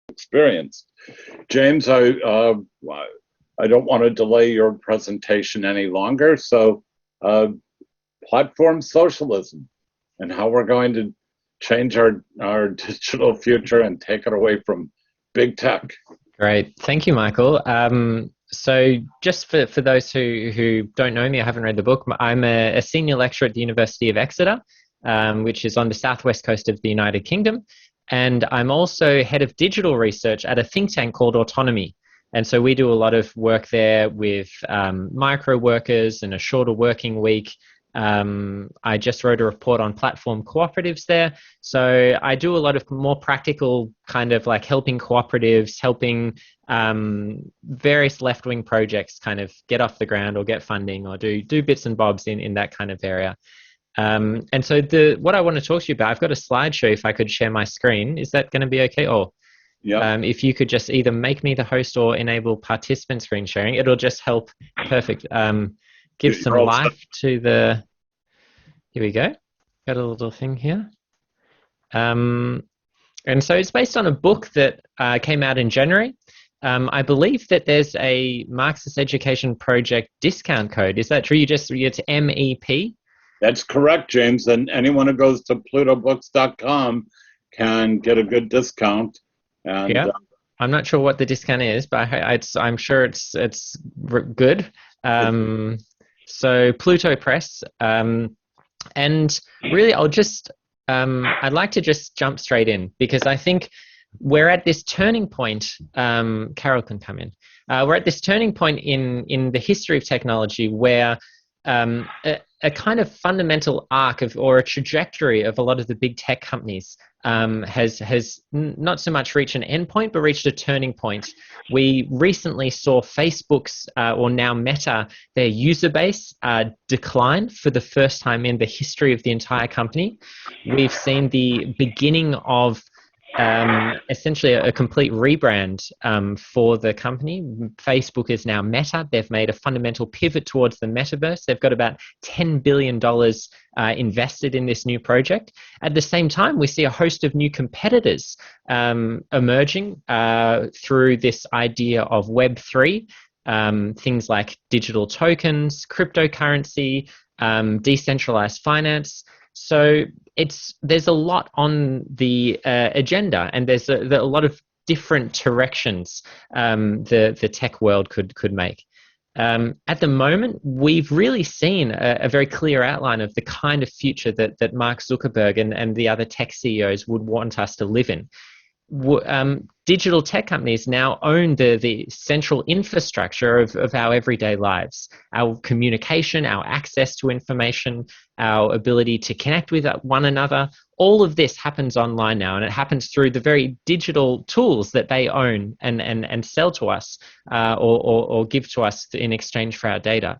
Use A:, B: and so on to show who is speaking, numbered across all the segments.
A: experienced. James, I don't want to delay your presentation any longer. So, platform socialism and how we're going to change our digital future and take it away from big tech.
B: Great. Thank you, Michael. So just for those who don't know me, I haven't read the book, I'm a senior lecturer at the University of Exeter, which is on the southwest coast of the United Kingdom. And I'm also head of digital research at a think tank called Autonomy. And so we do a lot of work there with micro workers and a shorter working week. I just wrote a report on platform cooperatives there. So I do a lot of more practical kind of like helping cooperatives, helping various left-wing projects kind of get off the ground or get funding or do bits and bobs in that kind of area. And so what I want to talk to you about, I've got a slideshow if I could share my screen. Is that going to be okay? Oh, yeah. If you could just either make me the host or enable participant screen sharing, it'll just help. Perfect. Give some life to the, here we go. Got a little thing here. And so it's based on a book that came out in January. I believe that there's a Marxist Education Project discount code. Is that true? It's MEP?
A: That's correct, James. And anyone who goes to plutobooks.com can get a good discount. And,
B: yeah. I'm not sure what the discount is, but I'm sure it's good. So Pluto Press, and really I'd like to just jump straight in because I think we're at this turning point. Carol can come in. We're at this turning point in the history of technology where a kind of fundamental arc or a trajectory of a lot of the big tech companies has not so much reached an endpoint, but reached a turning point. We recently saw Facebook's, or now Meta, their user base decline for the first time in the history of the entire company. We've seen the beginning of essentially a complete rebrand for the company. Facebook is now Meta. They've made a fundamental pivot towards the metaverse. They've got about $10 billion invested in this new project. At the same time, we see a host of new competitors emerging through this idea of Web3, things like digital tokens, cryptocurrency, decentralized finance. So there's a lot on the agenda, and there's a lot of different directions the tech world could make. At the moment, we've really seen a very clear outline of the kind of future that Mark Zuckerberg and the other tech CEOs would want us to live in. Digital tech companies now own the central infrastructure of our everyday lives, our communication, our access to information, our ability to connect with one another. All of this happens online now, and it happens through the very digital tools that they own and sell to us or give to us in exchange for our data.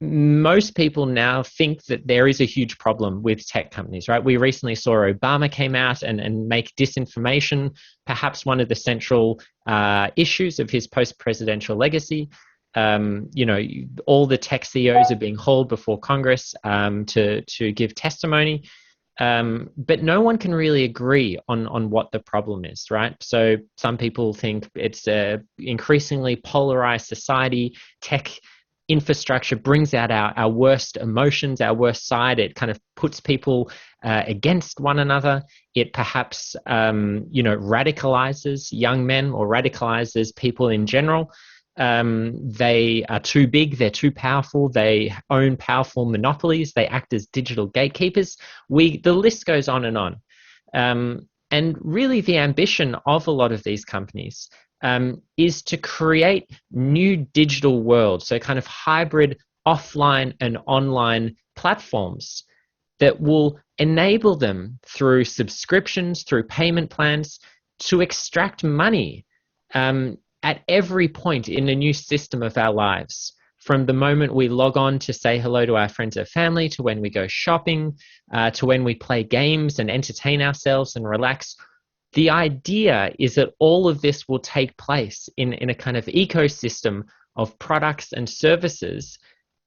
B: Most people now think that there is a huge problem with tech companies, right? We recently saw Obama came out and make disinformation perhaps one of the central issues of his post-presidential legacy. All the tech CEOs are being hauled before Congress to give testimony. But no one can really agree on what the problem is, right? So some people think it's an increasingly polarized society. Tech infrastructure brings out our worst emotions, our worst side. It kind of puts people against one another. It perhaps, radicalizes young men or radicalizes people in general. They are too big, they're too powerful, they own powerful monopolies, they act as digital gatekeepers. The list goes on. And really the ambition of a lot of these companies is to create new digital worlds, so kind of hybrid offline and online platforms that will enable them through subscriptions, through payment plans, to extract money at every point in the new system of our lives. From the moment we log on to say hello to our friends or family, to when we go shopping, to when we play games and entertain ourselves and relax. The idea is that all of this will take place in a kind of ecosystem of products and services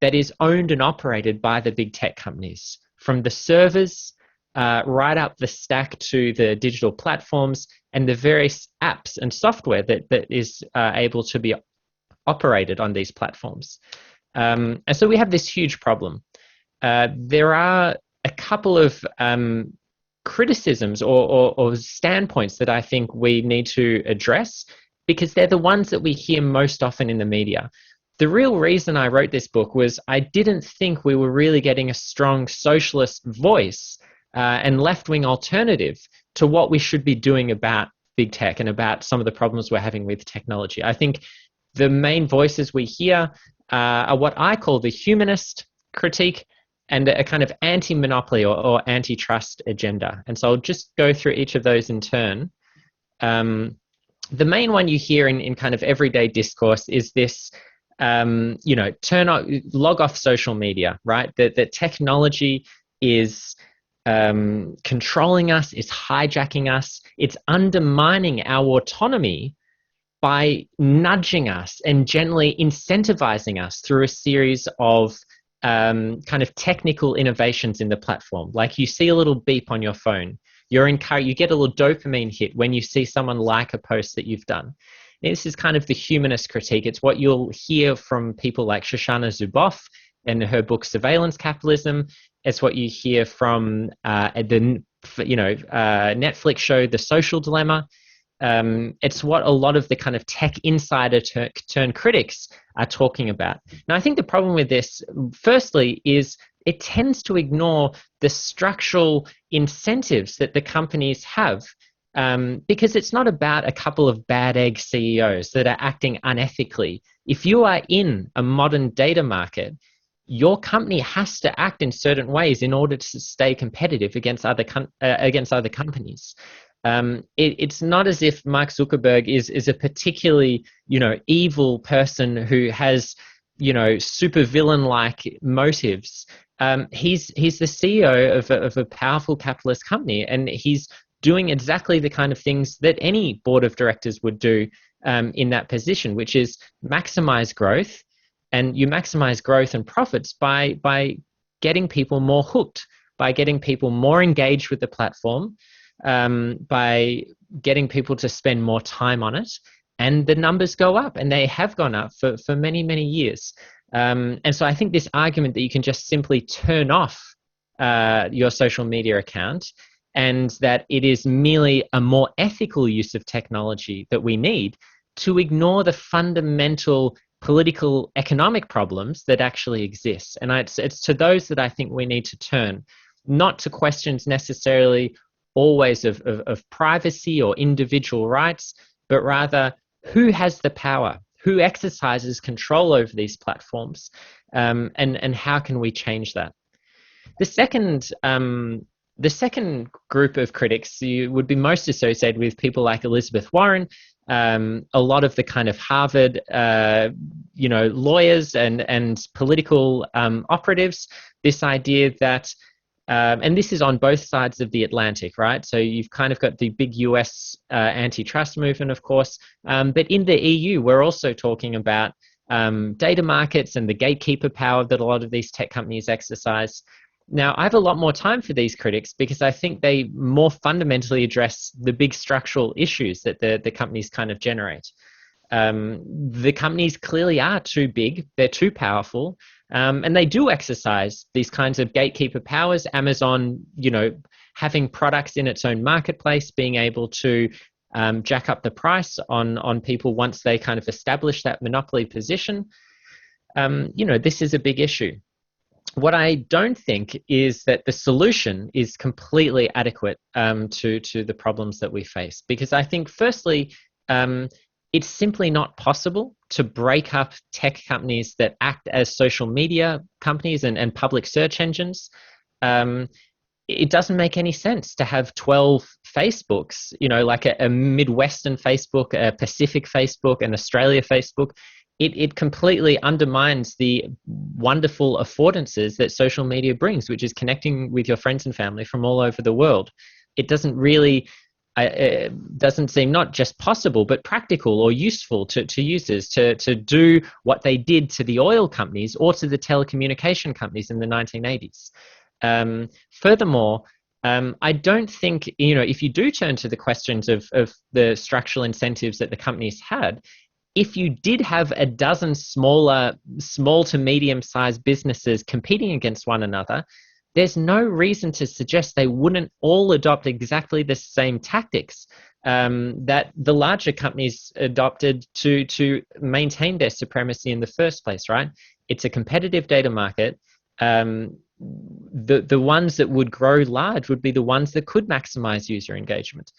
B: that is owned and operated by the big tech companies. From the servers right up the stack to the digital platforms and the various apps and software that is able to be operated on these platforms. And so we have this huge problem. There are a couple of criticisms or standpoints that I think we need to address, because they're the ones that we hear most often in the media. The real reason I wrote this book was I didn't think we were really getting a strong socialist voice and left-wing alternative to what we should be doing about big tech and about some of the problems we're having with technology. I think the main voices we hear are what I call the humanist critique and a kind of anti-monopoly or antitrust agenda. And so I'll just go through each of those in turn. The main one you hear in kind of everyday discourse is this, log off social media, right? That technology is controlling us, it's hijacking us, it's undermining our autonomy by nudging us and gently incentivizing us through a series of kind of technical innovations in the platform. Like you see a little beep on your phone, you get a little dopamine hit when you see someone like a post that you've done. And this is kind of the humanist critique. It's what you'll hear from people like Shoshana Zuboff in her book Surveillance Capitalism. It's what you hear from the Netflix show The Social Dilemma. It's what a lot of the kind of tech insider turn critics are talking about. Now, I think the problem with this, firstly, is it tends to ignore the structural incentives that the companies have, because it's not about a couple of bad egg CEOs that are acting unethically. If you are in a modern data market, your company has to act in certain ways in order to stay competitive against other companies. It's not as if Mark Zuckerberg is a particularly evil person who has super villain-like motives. He's the CEO of a powerful capitalist company, and he's doing exactly the kind of things that any board of directors would do in that position, which is maximize growth. And you maximize growth and profits by getting people more hooked, by getting people more engaged with the platform, by getting people to spend more time on it. And the numbers go up, and they have gone up for many, many years. And so I think this argument that you can just simply turn off your social media account and that it is merely a more ethical use of technology that we need to ignore the fundamental political economic problems that actually exist. And it's to those that I think we need to turn, not to questions necessarily always of privacy or individual rights, but rather who has the power, who exercises control over these platforms, and how can we change that? The second group of critics you would be most associated with people like Elizabeth Warren, a lot of the kind of Harvard, lawyers and political operatives. This idea that, and this is on both sides of the Atlantic, right? So you've kind of got the big US antitrust movement, of course, but in the EU, we're also talking about data markets and the gatekeeper power that a lot of these tech companies exercise. Now, I have a lot more time for these critics because I think they more fundamentally address the big structural issues that the companies kind of generate. The companies clearly are too big, they're too powerful, and they do exercise these kinds of gatekeeper powers. Amazon, having products in its own marketplace, being able to jack up the price on people once they kind of establish that monopoly position. This is a big issue. What I don't think is that the solution is completely adequate to the problems that we face. Because I think, firstly, it's simply not possible to break up tech companies that act as social media companies and public search engines. It doesn't make any sense to have 12 Facebooks, like a Midwestern Facebook, a Pacific Facebook, an Australia Facebook. It completely undermines the wonderful affordances that social media brings, which is connecting with your friends and family from all over the world. It doesn't really, doesn't seem not just possible, but practical or useful to users to do what they did to the oil companies or to the telecommunication companies in the 1980s. Furthermore, I don't think, if you do turn to the questions of the structural incentives that the companies had, if you did have a dozen small to medium-sized businesses competing against one another, there's no reason to suggest they wouldn't all adopt exactly the same tactics that the larger companies adopted to maintain their supremacy in the first place, right? It's a competitive data market. The ones that would grow large would be the ones that could maximize user engagement.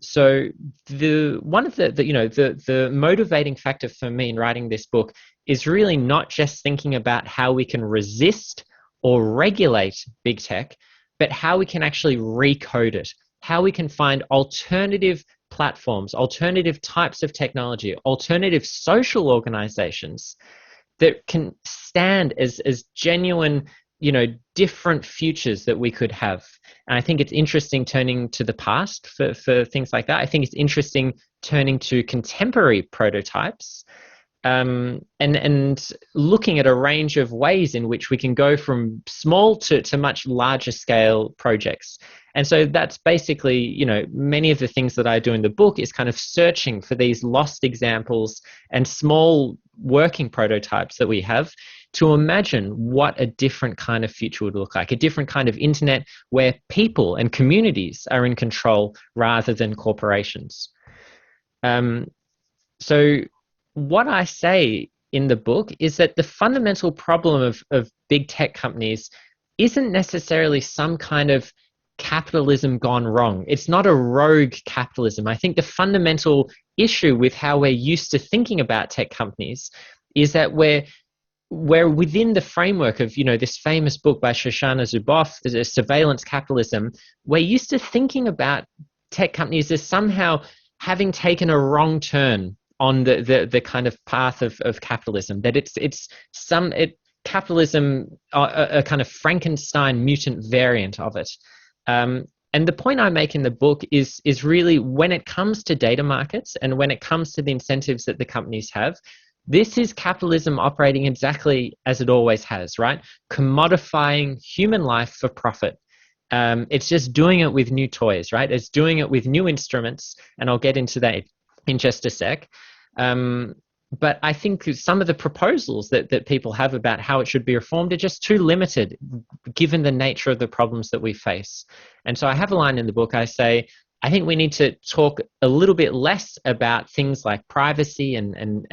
B: So one of the motivating factor for me in writing this book is really not just thinking about how we can resist or regulate big tech, but how we can actually recode it, how we can find alternative platforms, alternative types of technology, alternative social organizations that can stand as genuine, different futures that we could have. And I think it's interesting turning to the past for things like that. I think it's interesting turning to contemporary prototypes, and looking at a range of ways in which we can go from small to much larger scale projects. And so that's basically, many of the things that I do in the book is kind of searching for these lost examples and small working prototypes that we have to imagine what a different kind of future would look like, a different kind of internet where people and communities are in control rather than corporations. So what I say in the book is that the fundamental problem of big tech companies isn't necessarily some kind of capitalism gone wrong. It's not a rogue capitalism. I think the fundamental issue with how we're used to thinking about tech companies is that we're within the framework of, this famous book by Shoshana Zuboff, the Surveillance Capitalism. We're used to thinking about tech companies as somehow having taken a wrong turn on the kind of path of capitalism, that it's capitalism, a kind of Frankenstein mutant variant of it. And the point I make in the book is really, when it comes to data markets and when it comes to the incentives that the companies have, this is capitalism operating exactly as it always has, right? Commodifying human life for profit. It's just doing it with new toys, right? It's doing it with new instruments, and I'll get into that in just a sec. But I think some of the proposals that people have about how it should be reformed are just too limited, given the nature of the problems that we face. And so I have a line in the book. I say, I think we need to talk a little bit less about things like privacy and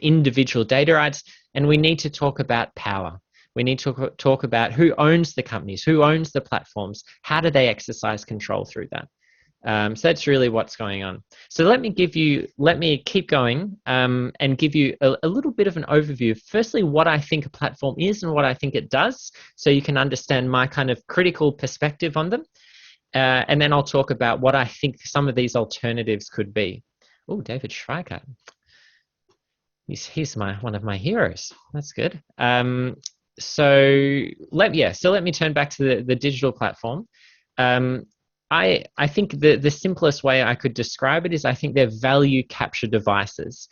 B: individual data rights, and we need to talk about power. We need to talk about who owns the companies, who owns the platforms, how do they exercise control through that. So that's really what's going on. So let me keep going and give you a little bit of an overview. Firstly, what I think a platform is and what I think it does, so you can understand my kind of critical perspective on them. And then I'll talk about what I think some of these alternatives could be. Oh, David Schweikart. He's one of my heroes. That's good. So let me turn back to the digital platform. I think the simplest way I could describe it is, I think they're value capture devices.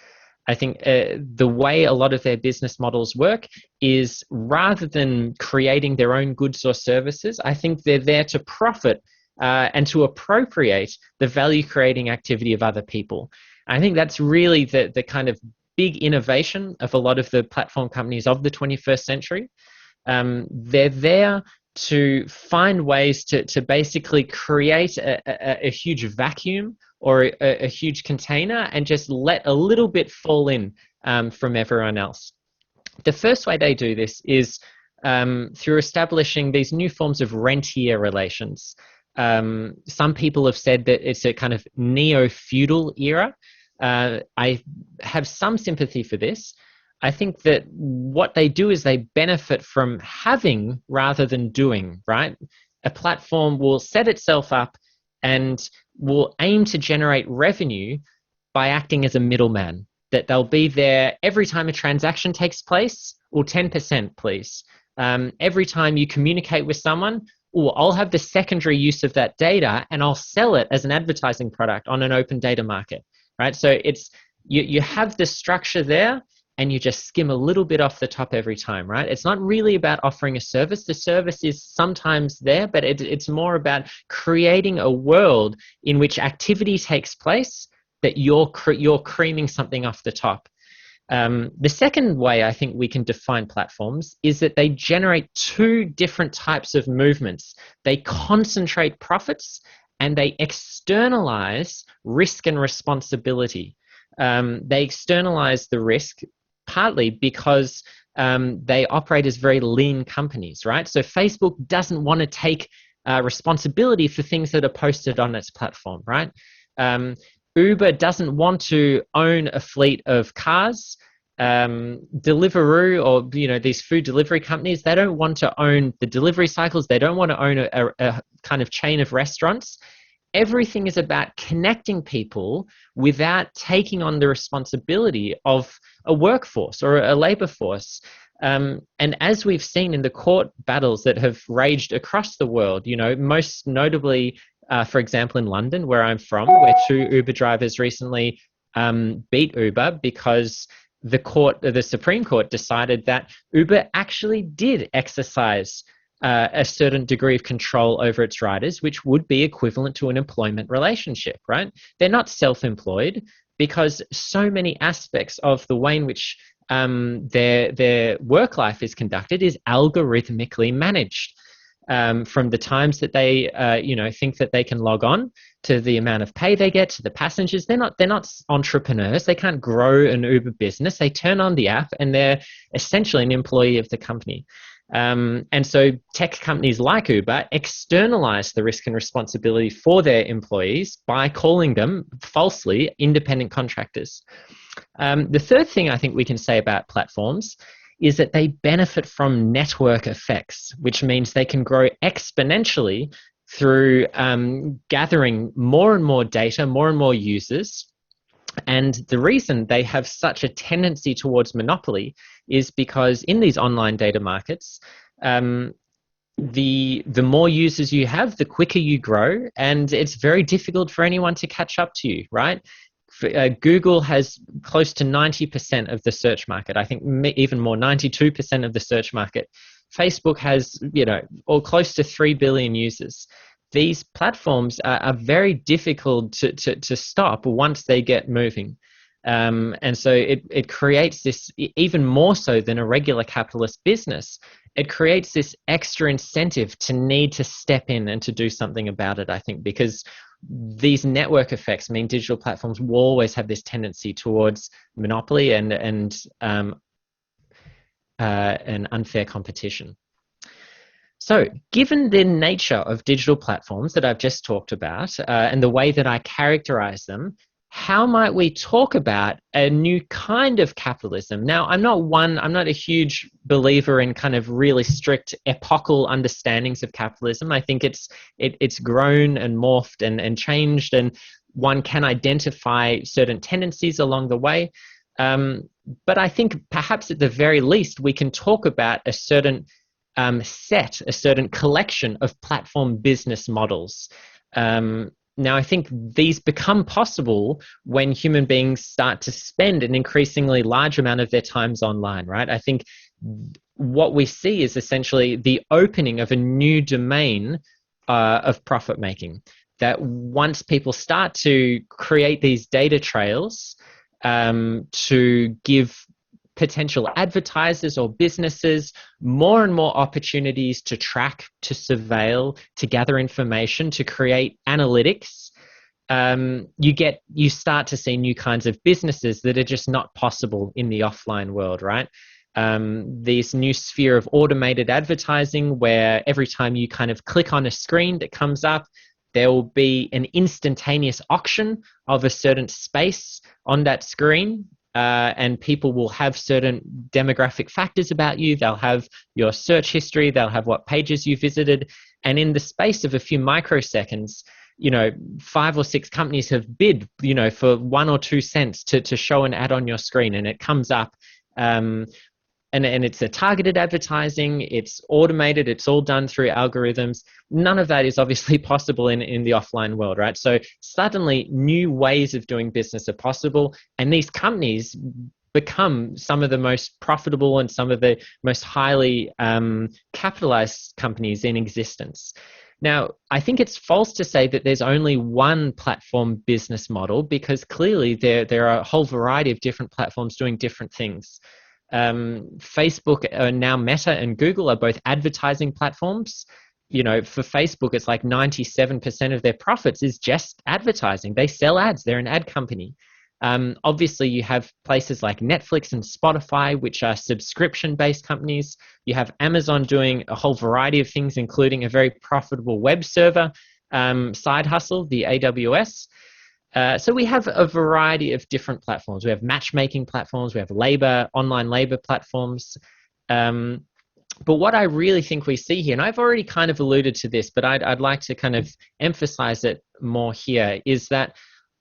B: I think the way a lot of their business models work is, rather than creating their own goods or services, I think they're there to profit and to appropriate the value-creating activity of other people. I think that's really the kind of big innovation of a lot of the platform companies of the 21st century. They're there to find ways to basically create a huge vacuum or a huge container and just let a little bit fall in from everyone else. The first way they do this is through establishing these new forms of rentier relations. Some people have said that it's a kind of neo-feudal era. I have some sympathy for this. I think that what they do is they benefit from having rather than doing, right? A platform will set itself up and will aim to generate revenue by acting as a middleman. That they'll be there every time a transaction takes place, or 10%, please. Every time you communicate with someone, I'll have the secondary use of that data and I'll sell it as an advertising product on an open data market, right? So it's you have the structure there, and you just skim a little bit off the top every time, right? It's not really about offering a service. The service is sometimes there, but it's more about creating a world in which activity takes place that you're creaming something off the top. The second way I think we can define platforms is that they generate two different types of movements. They concentrate profits and they externalize risk and responsibility. They externalize the risk partly because they operate as very lean companies, right? So Facebook doesn't want to take responsibility for things that are posted on its platform, right? Uber doesn't want to own a fleet of cars. Deliveroo, or these food delivery companies, they don't want to own the delivery cycles. They don't want to own a kind of chain of restaurants. Everything is about connecting people without taking on the responsibility of a workforce or a labor force. And as we've seen in the court battles that have raged across the world, most notably, for example, in London, where I'm from, where two Uber drivers recently beat Uber because the Supreme Court decided that Uber actually did exercise a certain degree of control over its riders, which would be equivalent to an employment relationship, right? They're not self-employed because so many aspects of the way in which their work life is conducted is algorithmically managed. From the times that they think that they can log on, to the amount of pay they get, to the passengers. They're not entrepreneurs. They can't grow an Uber business. They turn on the app and they're essentially an employee of the company. And so tech companies like Uber externalize the risk and responsibility for their employees by calling them falsely independent contractors. The third thing I think we can say about platforms is that they benefit from network effects, which means they can grow exponentially through gathering more and more data, more and more users. And the reason they have such a tendency towards monopoly is because in these online data markets, the more users you have, the quicker you grow, and it's very difficult for anyone to catch up to you, right? Google has close to 90% of the search market. I think even more, 92% of the search market. Facebook has, or close to 3 billion users. These platforms are very difficult to stop once they get moving. And so it creates this, even more so than a regular capitalist business, it creates this extra incentive to need to step in and to do something about it, I think, because these network effects mean digital platforms will always have this tendency towards monopoly and unfair competition. So, given the nature of digital platforms that I've just talked about and the way that I characterize them, how might we talk about a new kind of capitalism? Now, I'm not a huge believer in kind of really strict epochal understandings of capitalism. I think it's grown and morphed and changed, and one can identify certain tendencies along the way. But I think perhaps at the very least, we can talk about a certain a certain collection of platform business models. Now, I think these become possible when human beings start to spend an increasingly large amount of their times online, right? I think what we see is essentially the opening of a new domain of profit making, that once people start to create these data trails to give potential advertisers or businesses more and more opportunities to track, to surveil, to gather information, to create analytics, you start to see new kinds of businesses that are just not possible in the offline world, right? This new sphere of automated advertising, where every time you kind of click on a screen that comes up, there will be an instantaneous auction of a certain space on that screen. And people will have certain demographic factors about you. They'll have your search history. They'll have what pages you visited. And in the space of a few microseconds, 5 or 6 companies have bid, for 1 or 2 cents to show an ad on your screen, and it comes up. And it's a targeted advertising, it's automated, it's all done through algorithms. None of that is obviously possible in the offline world, right? So suddenly new ways of doing business are possible, and these companies become some of the most profitable and some of the most highly capitalized companies in existence. Now, I think it's false to say that there's only one platform business model, because clearly there are a whole variety of different platforms doing different things. Facebook, now Meta and Google, are both advertising platforms. For Facebook, it's like 97% of their profits is just advertising. They sell ads. They're an ad company. Obviously, you have places like Netflix and Spotify, which are subscription-based companies. You have Amazon doing a whole variety of things, including a very profitable web server side hustle, the AWS. So we have a variety of different platforms. We have matchmaking platforms. We have online labor platforms. But what I really think we see here, and I've already kind of alluded to this, but I'd like to kind of emphasize it more here, is that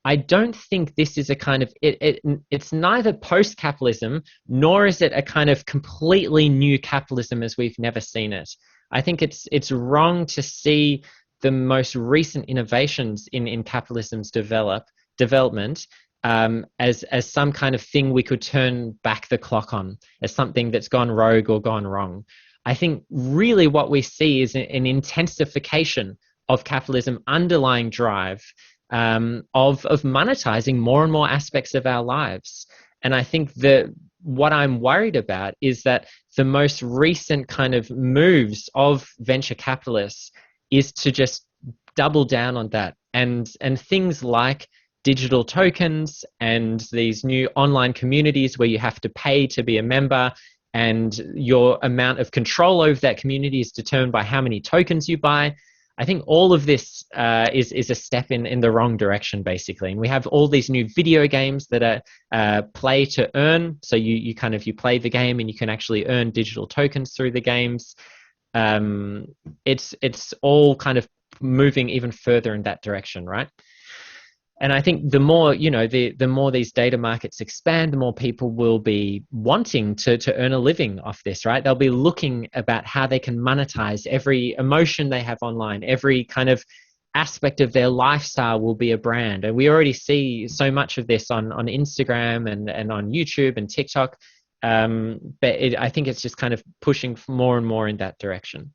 B: I don't think this is a kind of, it's neither post-capitalism, nor is it a kind of completely new capitalism as we've never seen it. I think it's wrong to see the most recent innovations in capitalism's development as some kind of thing we could turn back the clock on, as something that's gone rogue or gone wrong. I think really what we see is an intensification of capitalism underlying drive of monetizing more and more aspects of our lives. And I think that what I'm worried about is that the most recent kind of moves of venture capitalists is to just double down on that. And things like digital tokens and these new online communities where you have to pay to be a member, and your amount of control over that community is determined by how many tokens you buy. I think all of this is a step in the wrong direction, basically. And we have all these new video games that are play to earn. So you play the game and you can actually earn digital tokens through the games. It's all kind of moving even further in that direction, right? And I think the more, the more these data markets expand, the more people will be wanting to earn a living off this, right? They'll be looking about how they can monetize every emotion they have online. Every kind of aspect of their lifestyle will be a brand. And we already see so much of this on Instagram and on YouTube and TikTok. But I think it's just kind of pushing more and more in that direction.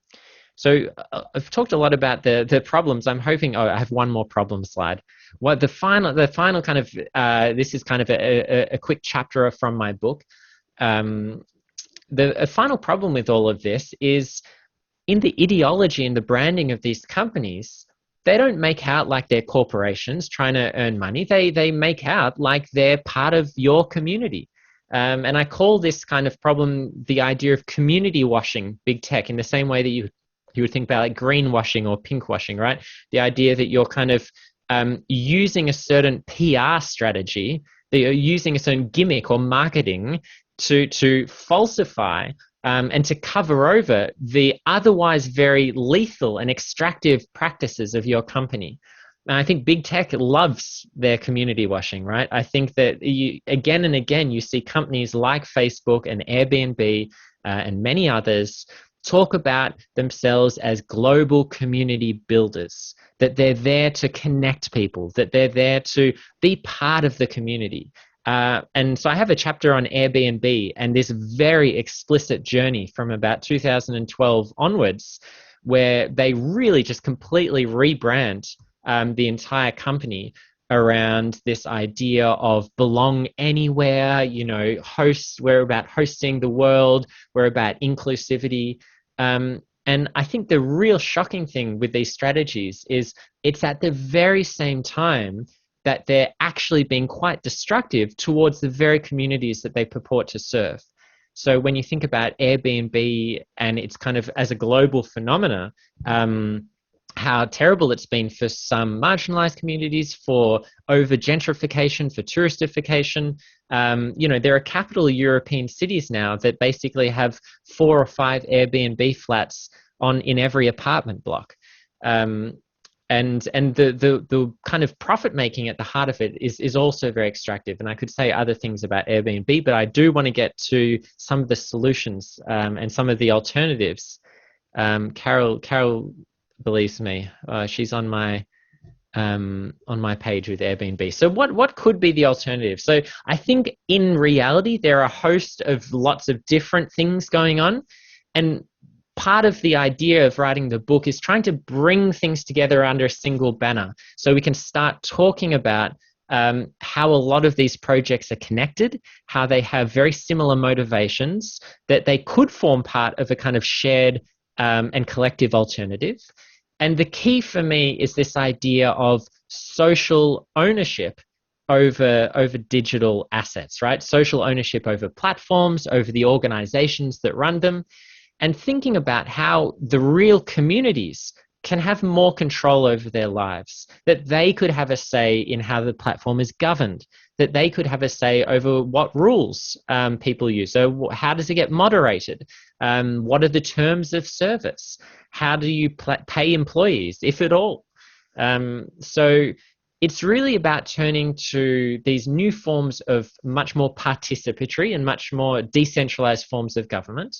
B: So I've talked a lot about the problems. I'm hoping, I have one more problem slide. What the final kind of, this is kind of a quick chapter from my book. The final problem with all of this is in the ideology and the branding of these companies. They don't make out like they're corporations trying to earn money. They make out like they're part of your community. And I call this kind of problem the idea of community washing big tech, in the same way that you would think about like greenwashing or pinkwashing, right? The idea that you're kind of using a certain PR strategy, that you're using a certain gimmick or marketing to falsify and to cover over the otherwise very lethal and extractive practices of your company. And I think big tech loves their community washing, right? I think that again and again, you see companies like Facebook and Airbnb and many others talk about themselves as global community builders, that they're there to connect people, that they're there to be part of the community. And so I have a chapter on Airbnb and this very explicit journey from about 2012 onwards, where they really just completely rebrand the entire company around this idea of belong anywhere, hosts, we're about hosting the world, we're about inclusivity. And I think the real shocking thing with these strategies is it's at the very same time that they're actually being quite destructive towards the very communities that they purport to serve. So when you think about Airbnb and it's kind of as a global phenomena, how terrible it's been for some marginalized communities, for over-gentrification, for touristification. There are capital European cities now that basically have 4 or 5 Airbnb flats in every apartment block. And the kind of profit making at the heart of it is also very extractive. And I could say other things about Airbnb, but I do want to get to some of the solutions and some of the alternatives. Carol believes me. She's on my on my page with Airbnb. So what could be the alternative? So I think in reality there are a host of lots of different things going on, and part of the idea of writing the book is trying to bring things together under a single banner, so we can start talking about how a lot of these projects are connected, how they have very similar motivations, that they could form part of a kind of shared and collective alternative. And the key for me is this idea of social ownership over digital assets, right? Social ownership over platforms, over the organizations that run them, and thinking about how the real communities can have more control over their lives, that they could have a say in how the platform is governed, that they could have a say over what rules people use. So how does it get moderated? What are the terms of service? How do you pay employees, if at all? So it's really about turning to these new forms of much more participatory and much more decentralized forms of government.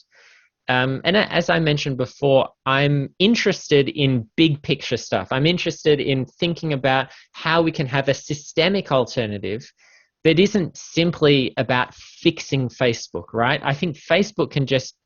B: And as I mentioned before, I'm interested in big picture stuff. I'm interested in thinking about how we can have a systemic alternative that isn't simply about fixing Facebook, right? I think Facebook can just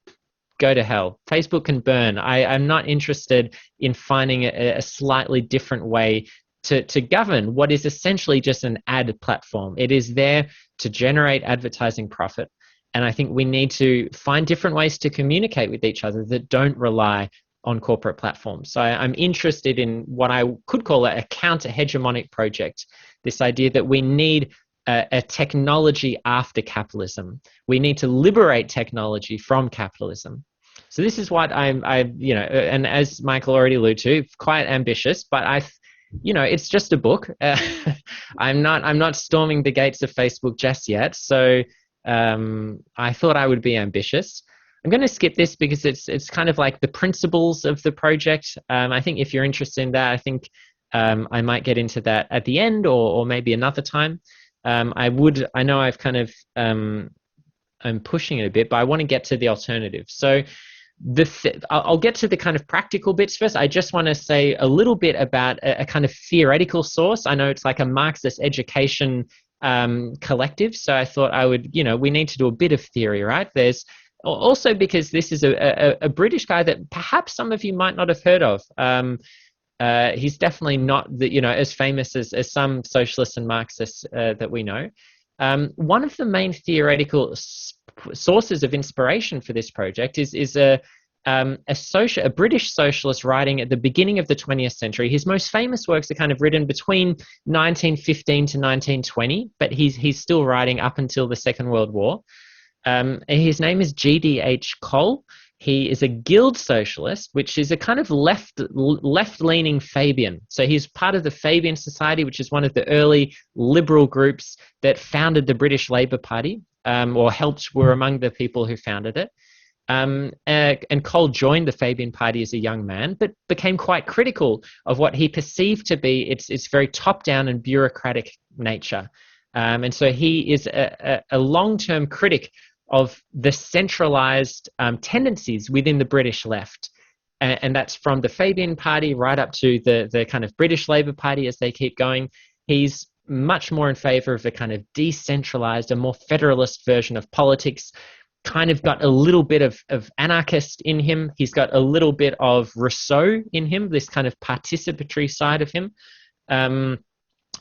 B: go to hell. Facebook can burn. I'm not interested in finding a slightly different way to govern what is essentially just an ad platform. It is there to generate advertising profit. And I think we need to find different ways to communicate with each other that don't rely on corporate platforms. So I'm interested in what I could call a counter-hegemonic project, this idea that we need a technology after capitalism. We need to liberate technology from capitalism. So this is what and as Michael already alluded to, quite ambitious, but it's just a book. I'm not storming the gates of Facebook just yet. So I thought I would be ambitious. I'm going to skip this because it's kind of like the principles of the project. I think if you're interested in that, I think I might get into that at the end or maybe another time. I know I've kind of I'm pushing it a bit, but I want to get to the alternative. So I'll get to the kind of practical bits first. I just want to say a little bit about a kind of theoretical source. I know it's like a Marxist education collective, so I thought I would, we need to do a bit of theory, right? There's also, because this is a British guy that perhaps some of you might not have heard of. He's definitely not as famous as some socialists and Marxists that we know. One of the main theoretical sources of inspiration for this project is a British socialist writing at the beginning of the 20th century. His most famous works are kind of written between 1915 to 1920, but he's still writing up until the Second World War. His name is G.D.H. Cole. He is a guild socialist, which is a kind of left-leaning Fabian. So he's part of the Fabian Society, which is one of the early liberal groups that founded the British Labour Party, were among the people who founded it. And Cole joined the Fabian Party as a young man, but became quite critical of what he perceived to be its very top-down and bureaucratic nature. And so he is a long-term critic of the centralized tendencies within the British left. And that's from the Fabian Party right up to the kind of British Labour Party as they keep going. He's much more in favor of a kind of decentralized, a more federalist version of politics, kind of got a little bit of anarchist in him. He's got a little bit of Rousseau in him, this kind of participatory side of him. And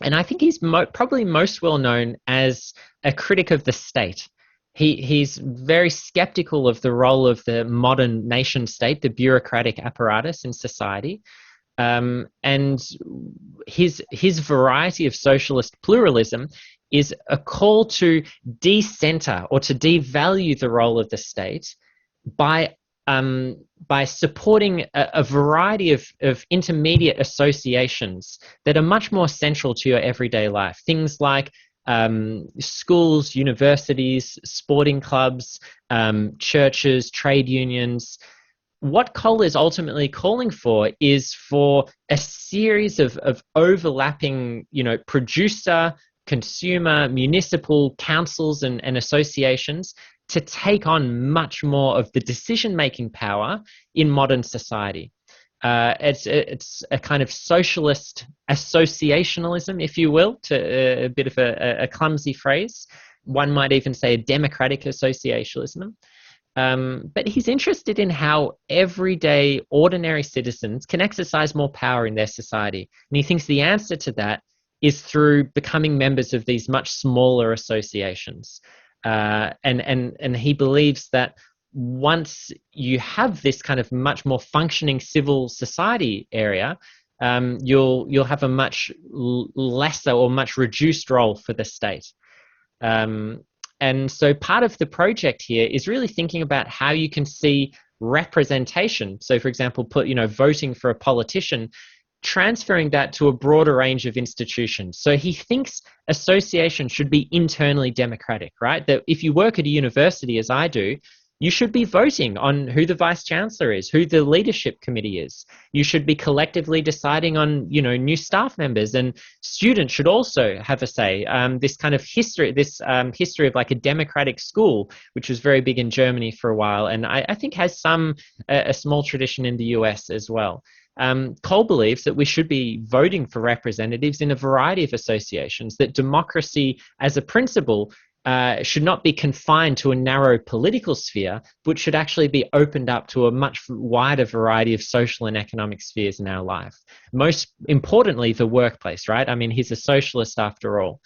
B: I think he's probably most well known as a critic of the state. He's very skeptical of the role of the modern nation state, the bureaucratic apparatus in society. And his variety of socialist pluralism is a call to decenter or to devalue the role of the state by supporting a variety of intermediate associations that are much more central to your everyday life. Things like schools, universities, sporting clubs, churches, trade unions. What Cole is ultimately calling for is for a series of overlapping, producer, consumer, municipal councils and associations to take on much more of the decision-making power in modern society. It's a kind of socialist associationalism, if you will, to a bit of a clumsy phrase. One might even say a democratic associationalism. But he's interested in how everyday, ordinary citizens can exercise more power in their society. And he thinks the answer to that is through becoming members of these much smaller associations. And he believes that once you have this kind of much more functioning civil society area, you'll have a much lesser or much reduced role for the state. And so part of the project here is really thinking about how you can see representation. So, for example, voting for a politician, transferring that to a broader range of institutions. So he thinks association should be internally democratic, right? That if you work at a university, as I do, you should be voting on who the vice chancellor is, who the leadership committee is. You should be collectively deciding on, new staff members, and students should also have a say. This kind of history, history of like a democratic school, which was very big in Germany for a while, and I think has a small tradition in the US as well. Cole believes that we should be voting for representatives in a variety of associations, that democracy as a principle should not be confined to a narrow political sphere, but should actually be opened up to a much wider variety of social and economic spheres in our life. Most importantly, the workplace, right? I mean, he's a socialist after all.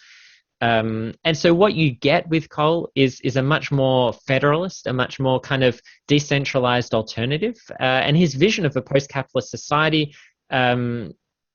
B: And so what you get with Cole is a much more federalist, a much more kind of decentralized alternative. And his vision of a post-capitalist society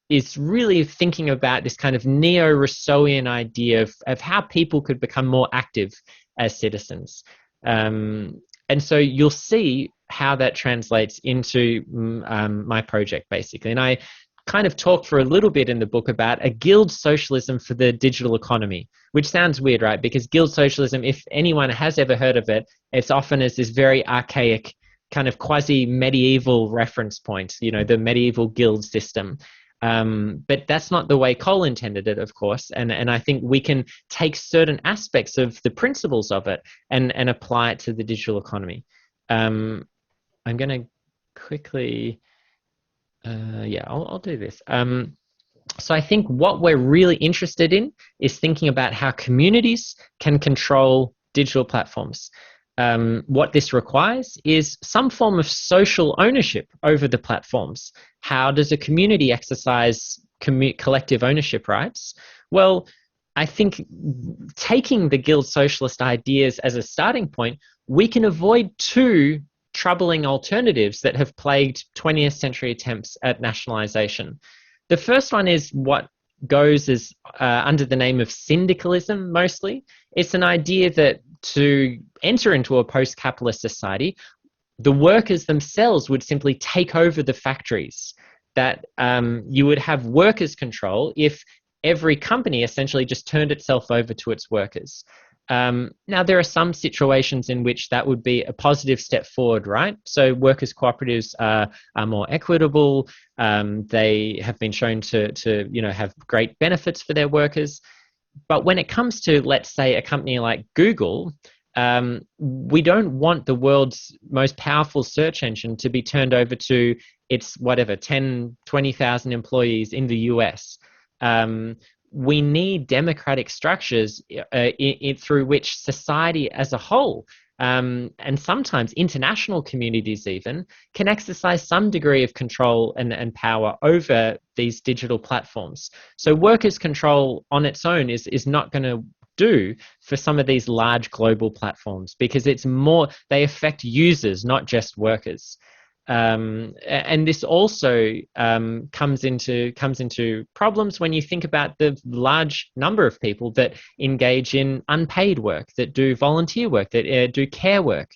B: is really thinking about this kind of neo-Rousseauian idea of how people could become more active as citizens. And so you'll see how that translates into my project, basically. And I kind of talk for a little bit in the book about a guild socialism for the digital economy, which sounds weird, right? Because guild socialism, if anyone has ever heard of it, it's often as this very archaic kind of quasi-medieval reference point, the medieval guild system. But that's not the way Cole intended it, of course. And I think we can take certain aspects of the principles of it and apply it to the digital economy. I'm going to quickly, I'll do this. So I think what we're really interested in is thinking about how communities can control digital platforms. What this requires is some form of social ownership over the platforms. How does a community exercise collective ownership rights? Well, I think taking the guild socialist ideas as a starting point, we can avoid two troubling alternatives that have plagued 20th century attempts at nationalization. The first one is what goes as under the name of syndicalism mostly. It's an idea that to enter into a post-capitalist society, the workers themselves would simply take over the factories, that you would have workers' control if every company essentially just turned itself over to its workers. Now, there are some situations in which that would be a positive step forward, right? So workers' cooperatives are more equitable. They have been shown to have great benefits for their workers. But when it comes to, let's say, a company like Google, we don't want the world's most powerful search engine to be turned over to its 10, 20,000 employees in the US. We need democratic structures through which society as a whole, and sometimes international communities even, can exercise some degree of control and power over these digital platforms. So workers' control on its own is not going to do for some of these large global platforms, because they affect users, not just workers. And this also comes into problems when you think about the large number of people that engage in unpaid work, that do volunteer work, that do care work.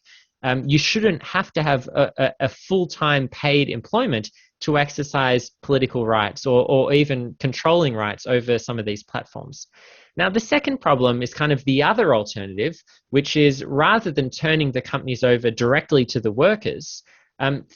B: You shouldn't have to have a full-time paid employment to exercise political rights or even controlling rights over some of these platforms. Now, the second problem is kind of the other alternative, which is rather than turning the companies over directly to the workers,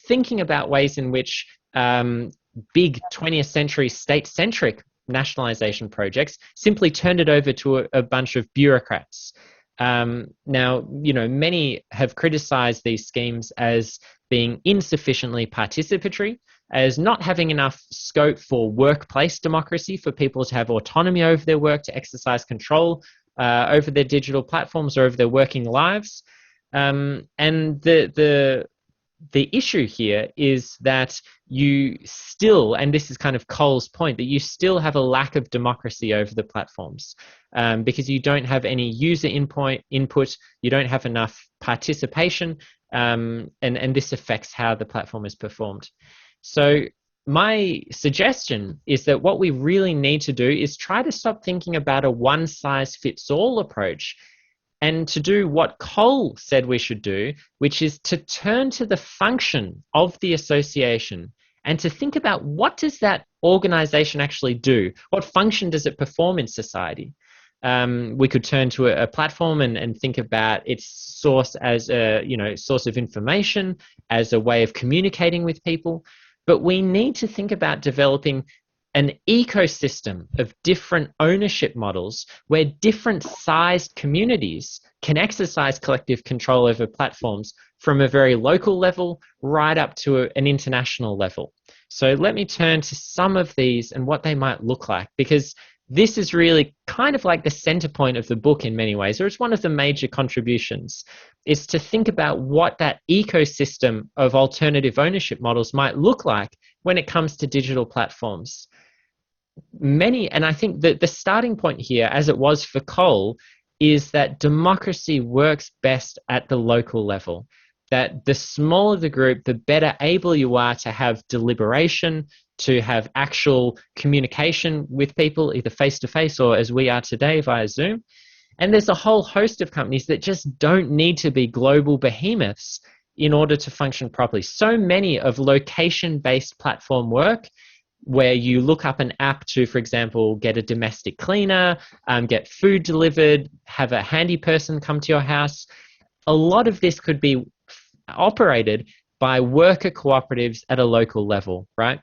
B: thinking about ways in which big 20th century state-centric nationalization projects simply turned it over to a bunch of bureaucrats. Now, many have criticized these schemes as being insufficiently participatory. as not having enough scope for workplace democracy, for people to have autonomy over their work, to exercise control over their digital platforms or over their working lives. And the issue here is that you still, and this is kind of Cole's point, that you still have a lack of democracy over the platforms because you don't have any user input, you don't have enough participation, and this affects how the platform is performed. So my suggestion is that what we really need to do is try to stop thinking about a one-size-fits-all approach and to do what Cole said we should do, which is to turn to the function of the association and to think about what does that organization actually do? What function does it perform in society? We could turn to a platform and think about its source as a source of information, as a way of communicating with people. But we need to think about developing an ecosystem of different ownership models where different sized communities can exercise collective control over platforms from a very local level right up to an international level. So let me turn to some of these and what they might look like, because this is really kind of like the center point of the book in many ways, or it's one of the major contributions, is to think about what that ecosystem of alternative ownership models might look like when it comes to digital platforms. And I think that the starting point here, as it was for Cole, is that democracy works best at the local level. That the smaller the group, the better able you are to have deliberation, to have actual communication with people, either face-to-face or as we are today via Zoom. And there's a whole host of companies that just don't need to be global behemoths in order to function properly. So many of location-based platform work, where you look up an app to, for example, get a domestic cleaner, get food delivered, have a handy person come to your house. A lot of this could be operated by worker cooperatives at a local level, right?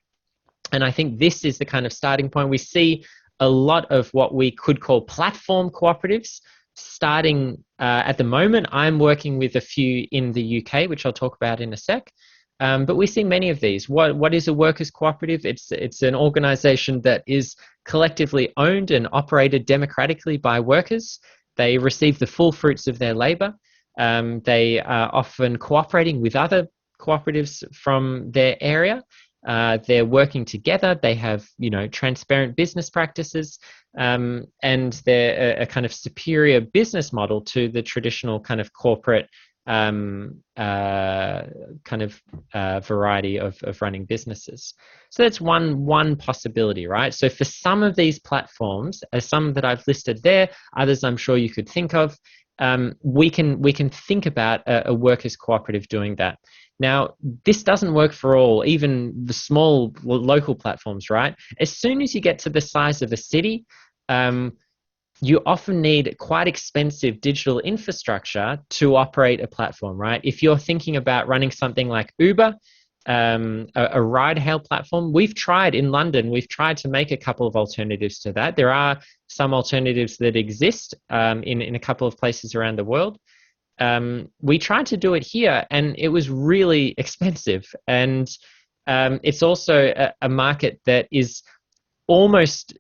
B: And I think this is the kind of starting point. We see a lot of what we could call platform cooperatives starting at the moment. I'm working with a few in the UK, which I'll talk about in a sec. But we see many of these. What is a workers' cooperative? It's an organization that is collectively owned and operated democratically by workers. They receive the full fruits of their labor. They are often cooperating with other cooperatives from their area. They're working together. They have, transparent business practices, and they're a kind of superior business model to the traditional kind of corporate variety of running businesses. So that's one possibility, right? So for some of these platforms, some that I've listed there, others I'm sure you could think of, we can think about a workers' cooperative doing that. Now, this doesn't work for all, even the small local platforms, right? As soon as you get to the size of a city, you often need quite expensive digital infrastructure to operate a platform, right? If you're thinking about running something like Uber, a ride-hail platform, we've tried in London, we've tried to make a couple of alternatives to that. There are some alternatives that exist in a couple of places around the world. We tried to do it here, and it was really expensive. And it's also a market that is almost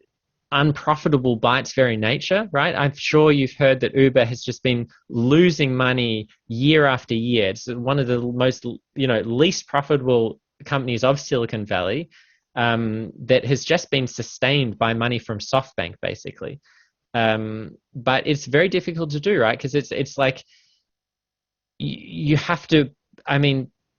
B: unprofitable by its very nature, right? I'm sure you've heard that Uber has just been losing money year after year. It's one of the most, least profitable companies of Silicon Valley that has just been sustained by money from SoftBank, basically. But it's very difficult to do, right? Because it's like you have to,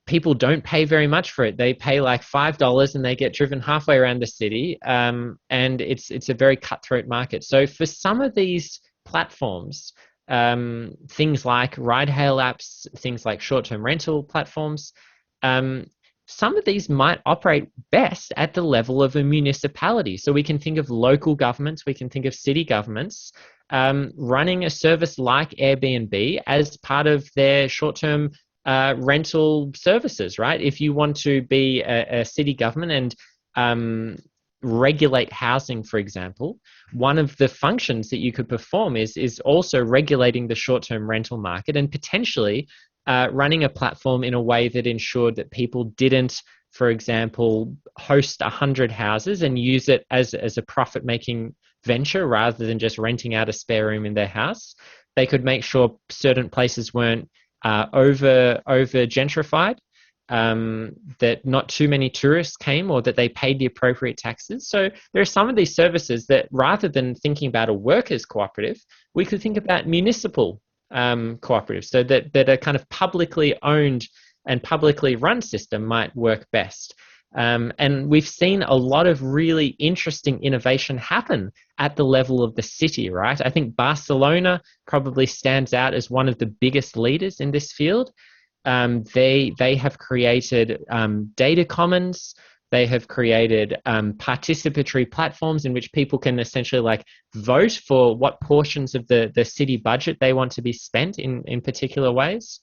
B: people don't pay very much for it. They pay like $5 and they get driven halfway around the city. And it's a very cutthroat market. So for some of these platforms, things like ride-hail apps, things like short-term rental platforms, some of these might operate best at the level of a municipality. So we can think of local governments, we can think of city governments running a service like Airbnb as part of their short-term rental services, right? If you want to be a city government and regulate housing, for example, one of the functions that you could perform is also regulating the short-term rental market and potentially running a platform in a way that ensured that people didn't for example, host 100 houses and use it as a profit-making venture rather than just renting out a spare room in their house. They could make sure certain places weren't over gentrified, that not too many tourists came, or that they paid the appropriate taxes. So there are some of these services that, rather than thinking about a workers' cooperative, we could think about municipal cooperatives, so that a kind of publicly owned and publicly run system might work best. And we've seen a lot of really interesting innovation happen at the level of the city, right? I think Barcelona probably stands out as one of the biggest leaders in this field. They have created data commons. They have created participatory platforms in which people can essentially like vote for what portions of the city budget they want to be spent in particular ways.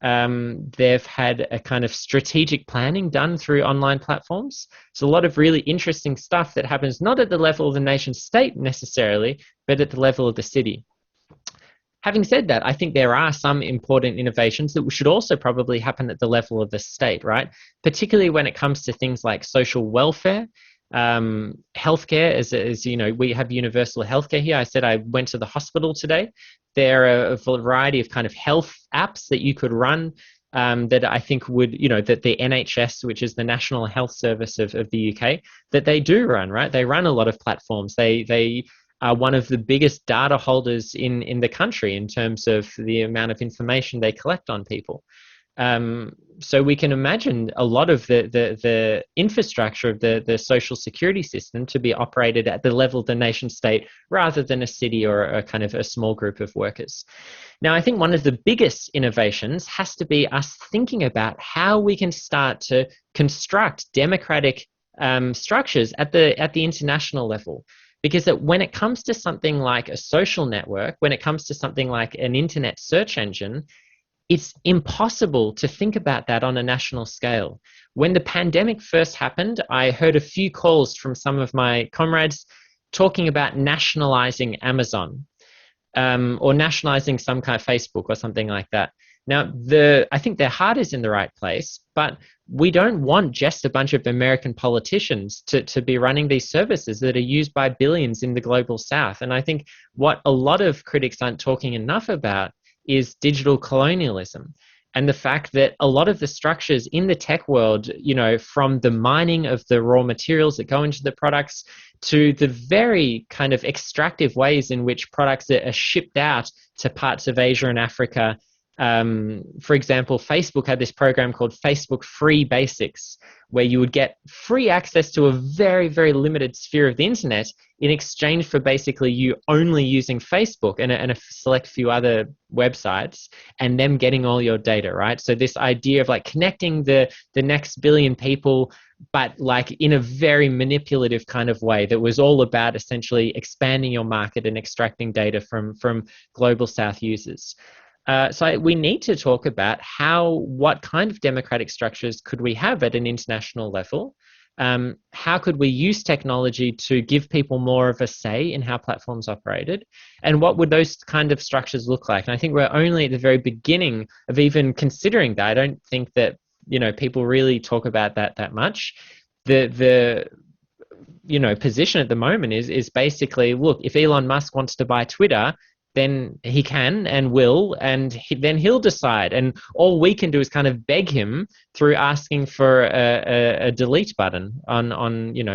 B: They've had a kind of strategic planning done through online platforms. So a lot of really interesting stuff that happens not at the level of the nation state necessarily, but at the level of the city. Having said that, I think there are some important innovations that should also probably happen at the level of the state, right? Particularly when it comes to things like social welfare, healthcare. As you know, we have universal healthcare here. I said I went to the hospital today. There are a variety of kind of health apps that you could run that I think would, that the NHS, which is the National Health Service of the UK, that they do run, right? They run a lot of platforms. They are one of the biggest data holders in the country in terms of the amount of information they collect on people. So we can imagine a lot of the infrastructure of the social security system to be operated at the level of the nation state rather than a city or a kind of a small group of workers. Now, I think one of the biggest innovations has to be us thinking about how we can start to construct democratic structures at the international level. Because when it comes to something like a social network, when it comes to something like an internet search engine, it's impossible to think about that on a national scale. When the pandemic first happened, I heard a few calls from some of my comrades talking about nationalizing Amazon, or nationalizing some kind of Facebook or something like that. Now, I think their heart is in the right place, but we don't want just a bunch of American politicians to be running these services that are used by billions in the global south. And I think what a lot of critics aren't talking enough about is digital colonialism, and the fact that a lot of the structures in the tech world, from the mining of the raw materials that go into the products to the very kind of extractive ways in which products are shipped out to parts of Asia and Africa. For example, Facebook had this program called Facebook Free Basics, where you would get free access to a very, very limited sphere of the internet in exchange for basically you only using Facebook and a select few other websites, and them getting all your data, right? So this idea of like connecting the next billion people, but like in a very manipulative kind of way that was all about essentially expanding your market and extracting data from global south users. So we need to talk about what kind of democratic structures could we have at an international level? How could we use technology to give people more of a say in how platforms operated? And what would those kind of structures look like? And I think we're only at the very beginning of even considering that. I don't think that, people really talk about that much. The position at the moment is basically, look, if Elon Musk wants to buy Twitter, then he can and will, and then he'll decide. And all we can do is kind of beg him through asking for a delete button on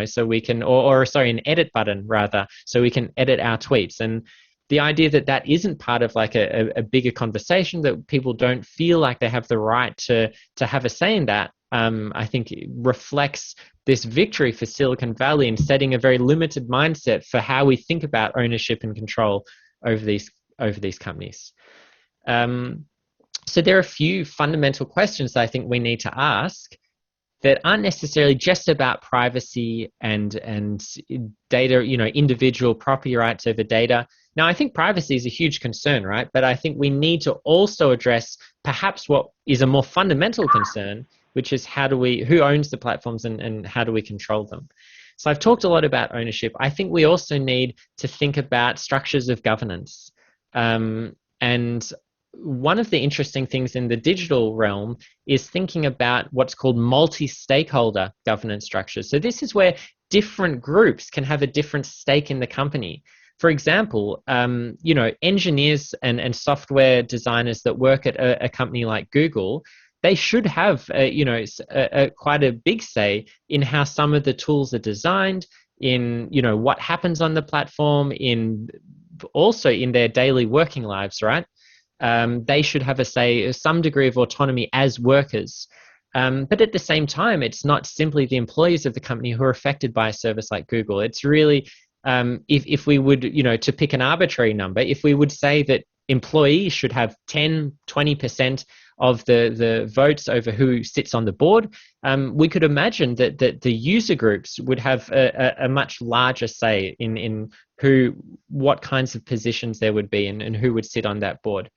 B: so we can, an edit button rather, so we can edit our tweets. And the idea that isn't part of like a bigger conversation, that people don't feel like they have the right to have a say in that, I think it reflects this victory for Silicon Valley in setting a very limited mindset for how we think about ownership and control over these companies. So there are a few fundamental questions that I think we need to ask that aren't necessarily just about privacy and data, individual property rights over data. Now, I think privacy is a huge concern, right? But I think we need to also address perhaps what is a more fundamental concern, which is who owns the platforms and how do we control them? So I've talked a lot about ownership. I think we also need to think about structures of governance. And one of the interesting things in the digital realm is thinking about what's called multi-stakeholder governance structures. So this is where different groups can have a different stake in the company. For example, engineers and software designers that work at a company like Google, they should have, quite a big say in how some of the tools are designed, in what happens on the platform, in also in their daily working lives, right? They should have a say, some degree of autonomy as workers. But at the same time, it's not simply the employees of the company who are affected by a service like Google. It's really, if we would, to pick an arbitrary number, if we would say that employees should have 10, 20% of the votes over who sits on the board, we could imagine that the user groups would have a much larger say in what kinds of positions there would be and who would sit on that board.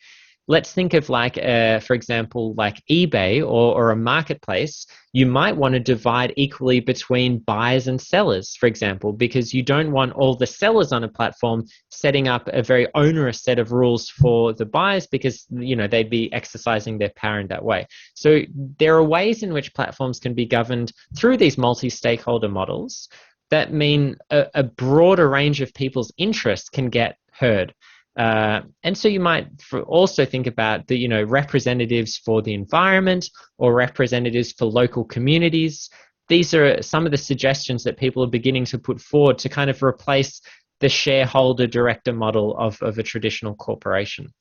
B: Let's think of for example, like eBay or a marketplace. You might want to divide equally between buyers and sellers, for example, because you don't want all the sellers on a platform setting up a very onerous set of rules for the buyers, because they'd be exercising their power in that way. So there are ways in which platforms can be governed through these multi-stakeholder models that mean a broader range of people's interests can get heard. And so you might also think about the representatives for the environment or representatives for local communities. These are some of the suggestions that people are beginning to put forward to kind of replace the shareholder director model of a traditional corporation.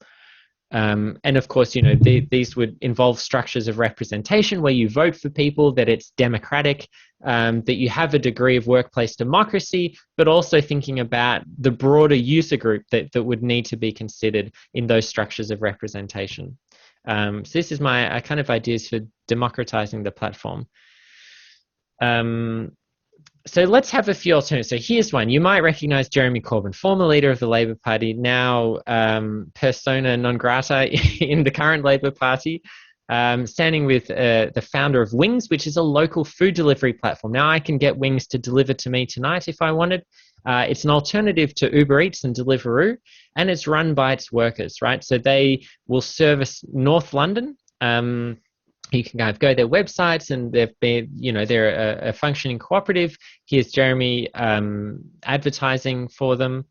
B: And of course, these would involve structures of representation where you vote for people, that it's democratic, that you have a degree of workplace democracy, but also thinking about the broader user group that would need to be considered in those structures of representation. So this is my kind of ideas for democratizing the platform. So let's have a few alternatives. So here's one. You might recognize Jeremy Corbyn, former leader of the Labour Party, now persona non grata in the current Labour Party, standing with the founder of Wings, which is a local food delivery platform. Now I can get Wings to deliver to me tonight if I wanted. It's an alternative to Uber Eats and Deliveroo, and it's run by its workers, right? So they will service North London. You can kind of go to their websites, and they're a functioning cooperative. Here's Jeremy advertising for them.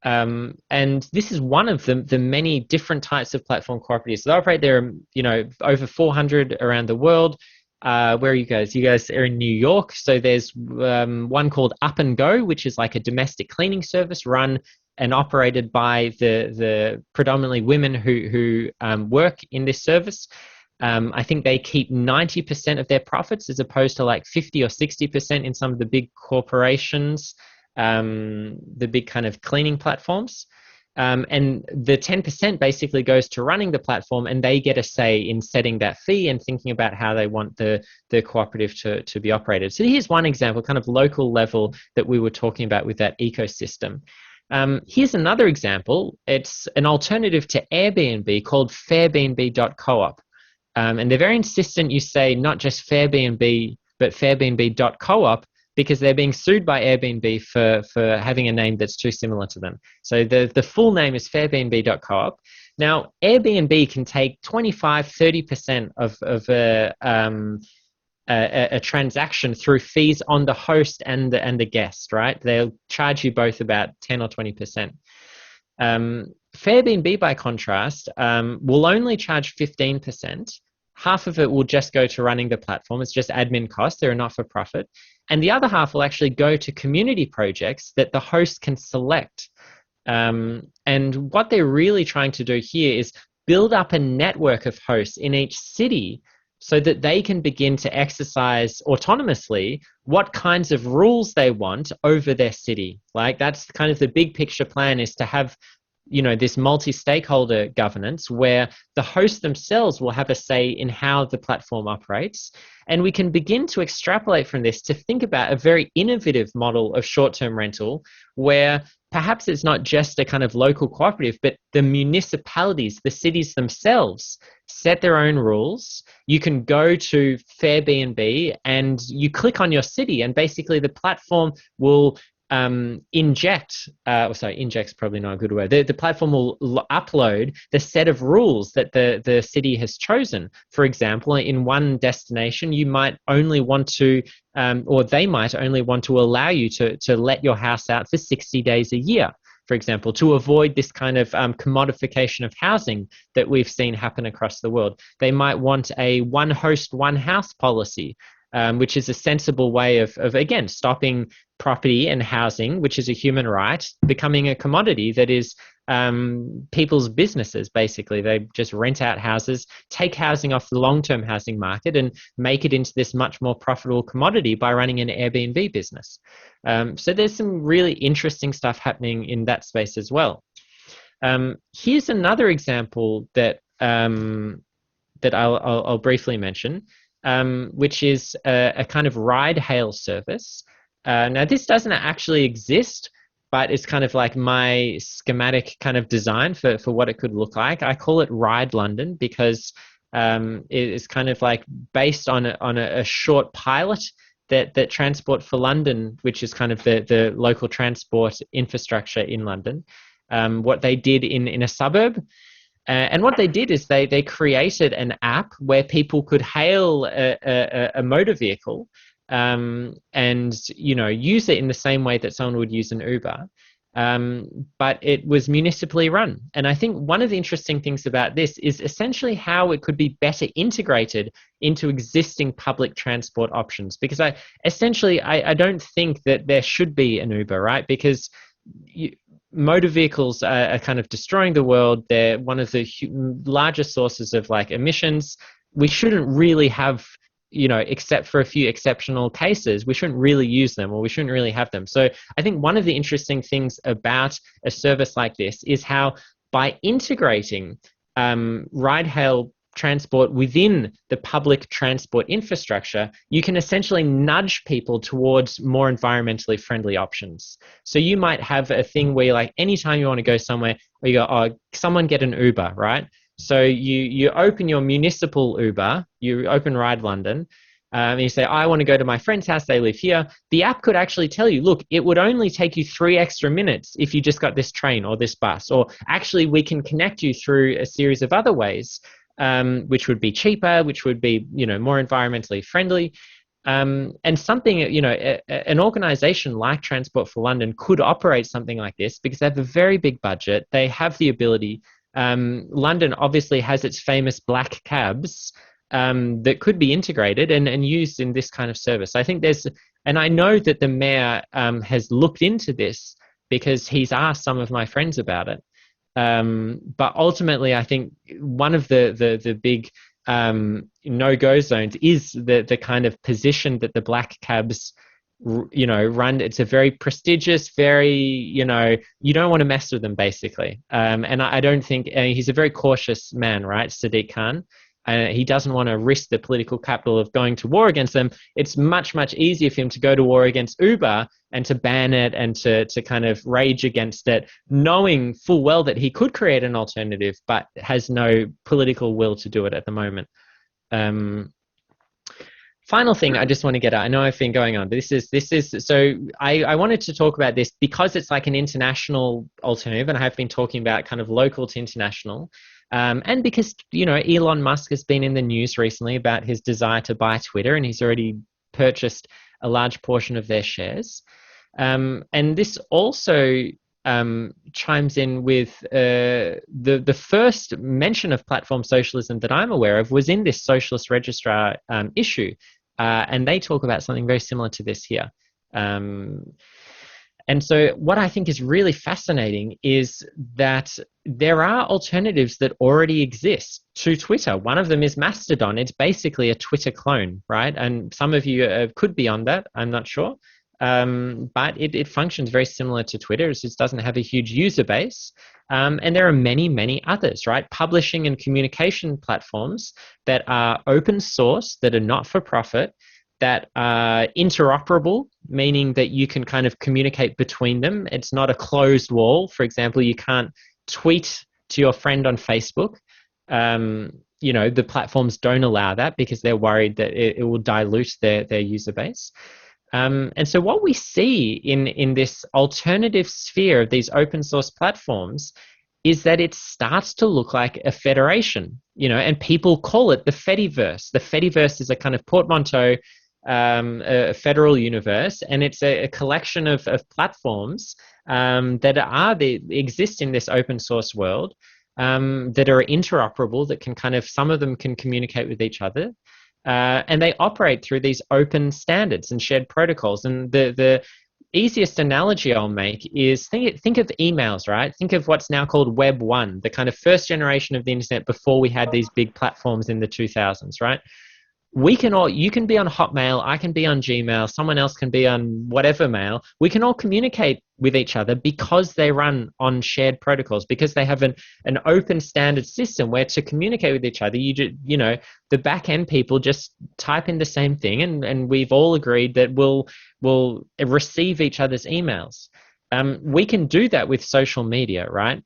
B: And this is one of the many different types of platform cooperatives. So they operate there, over 400 around the world. Where are you guys? You guys are in New York. So there's one called Up and Go, which is like a domestic cleaning service run and operated by the predominantly women who work in this service. I think they keep 90% of their profits, as opposed to like 50 or 60% in some of the big corporations, the big kind of cleaning platforms. And the 10% basically goes to running the platform, and they get a say in setting that fee and thinking about how they want the cooperative to be operated. So here's one example, kind of local level, that we were talking about with that ecosystem. Here's another example. It's an alternative to Airbnb called Fairbnb.coop. And they're very insistent you say not just Fairbnb, but Fairbnb.coop, because they're being sued by Airbnb for having a name that's too similar to them. So the full name is Fairbnb.coop. Now, Airbnb can take 25, 30% of a transaction through fees on the host and the guest, right? They'll charge you both about 10 or 20%. Fairbnb, by contrast, will only charge 15%. Half of it will just go to running the platform. It's just admin costs. They're a not-for-profit. And the other half will actually go to community projects that the host can select. And what they're really trying to do here is build up a network of hosts in each city so that they can begin to exercise autonomously what kinds of rules they want over their city. Like, that's kind of the big picture plan, is to have this multi-stakeholder governance where the hosts themselves will have a say in how the platform operates. And we can begin to extrapolate from this to think about a very innovative model of short-term rental, where perhaps it's not just a kind of local cooperative, but the municipalities, the cities themselves, set their own rules. You can go to Fairbnb and you click on your city, and basically the platform will inject's probably not a good word. The platform will upload the set of rules that the city has chosen. For example, in one destination, you might only want to, or they might only want to allow you to let your house out for 60 days a year, for example, to avoid this kind of commodification of housing that we've seen happen across the world. They might want a one host, one house policy, which is a sensible way of again, stopping property and housing, which is a human right, becoming a commodity that is people's businesses, basically. They just rent out houses, take housing off the long-term housing market and make it into this much more profitable commodity by running an Airbnb business. So there's some really interesting stuff happening in that space as well. Here's another example that I'll briefly mention, which is a kind of ride-hail service. Now, this doesn't actually exist, but it's kind of like my schematic kind of design for what it could look like. I call it Ride London because it is kind of like based on a short pilot that Transport for London, which is kind of the local transport infrastructure in London, what they did in a suburb. And what they did is they created an app where people could hail a motor vehicle and use it in the same way that someone would use an Uber, but it was municipally run. And I think one of the interesting things about this is essentially how it could be better integrated into existing public transport options, because I don't think that there should be an Uber, right? Because motor vehicles are kind of destroying the world. They're one of the largest sources of like emissions. We shouldn't really have, except for a few exceptional cases, we shouldn't really use them, or we shouldn't really have them. So I think one of the interesting things about a service like this is how by integrating ride-hail transport within the public transport infrastructure, you can essentially nudge people towards more environmentally friendly options. So you might have a thing where like anytime you want to go somewhere, or you go, oh, someone get an Uber, right? So you open your municipal Uber, you open Ride London, and you say, I want to go to my friend's house, they live here. The app could actually tell you, look, it would only take you 3 extra minutes if you just got this train or this bus, or actually we can connect you through a series of other ways, which would be cheaper, which would be, more environmentally friendly. And something, an organization like Transport for London could operate something like this because they have a very big budget. They have the ability. London obviously has its famous black cabs that could be integrated and used in this kind of service. I think and I know that the mayor has looked into this because he's asked some of my friends about it. But ultimately, I think one of the big no-go zones is the kind of position that the black cabs run. It's a very prestigious, very, you don't want to mess with them, basically. And I don't think he's a very cautious man, right, Sadiq Khan. He doesn't want to risk the political capital of going to war against them. It's much, much easier for him to go to war against Uber and to ban it and to kind of rage against it, knowing full well that he could create an alternative, but has no political will to do it at the moment. Final thing I just want to get at, I know I've been going on, but this is so I wanted to talk about this because it's like an international alternative, and I have been talking about kind of local to international. And because, Elon Musk has been in the news recently about his desire to buy Twitter, and he's already purchased a large portion of their shares. And this also chimes in with the first mention of platform socialism that I'm aware of was in this Socialist Registrar issue. And they talk about something very similar to this here. And so what I think is really fascinating is that there are alternatives that already exist to Twitter. One of them is Mastodon. It's basically a Twitter clone, right? And some of you could be on that. I'm not sure. But it functions very similar to Twitter. It just doesn't have a huge user base. And there are many, many others, right? Publishing and communication platforms that are open source, that are not for profit, that are interoperable, meaning that you can kind of communicate between them. It's not a closed wall. For example, you can't tweet to your friend on Facebook. The platforms don't allow that because they're worried that it will dilute their user base. And so what we see in this alternative sphere of these open source platforms is that it starts to look like a federation, and people call it the Fediverse. The Fediverse is a kind of portmanteau, a federal universe, and it's a collection of platforms that exist in this open source world, that are interoperable, that can some of them can communicate with each other. And they operate through these open standards and shared protocols. And the easiest analogy I'll make is think of emails, right? Think of what's now called Web 1, the kind of first generation of the internet before we had these big platforms in the 2000s, right? You can be on Hotmail, I can be on Gmail, someone else can be on whatever mail. We can all communicate with each other because they run on shared protocols, because they have an open standard system where to communicate with each other, the back end people just type in the same thing, and we've all agreed that we'll receive each other's emails. We can do that with social media, right?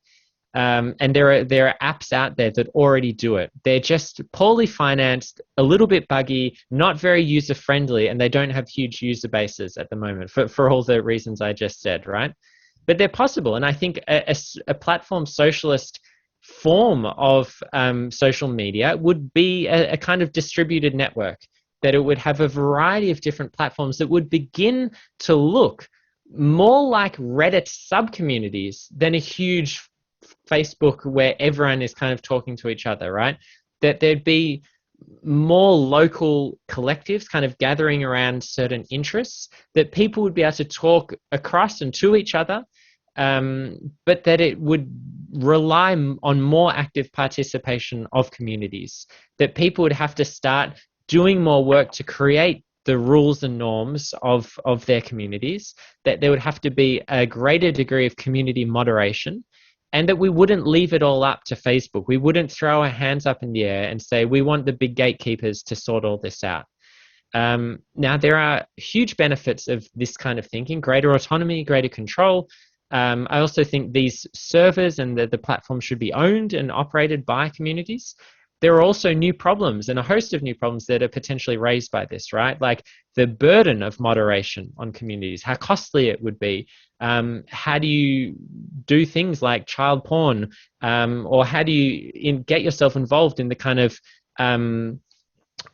B: And there are apps out there that already do it. They're just poorly financed, a little bit buggy, not very user friendly, and they don't have huge user bases at the moment for all the reasons I just said, right? But they're possible, and I think a platform socialist form of social media would be a kind of distributed network, that it would have a variety of different platforms that would begin to look more like Reddit sub-communities than a huge Facebook where everyone is kind of talking to each other, right? That there'd be more local collectives kind of gathering around certain interests, that people would be able to talk across and to each other, but that it would rely on more active participation of communities, that people would have to start doing more work to create the rules and norms of their communities, that there would have to be a greater degree of community moderation, and that we wouldn't leave it all up to Facebook. We wouldn't throw our hands up in the air and say, we want the big gatekeepers to sort all this out. Now, there are huge benefits of this kind of thinking: greater autonomy, greater control. I also think these servers and the platform should be owned and operated by communities. There are also new problems, and a host of new problems that are potentially raised by this, right? Like the burden of moderation on communities, how costly it would be. How do you do things like child porn, or how do you get yourself involved in the kind of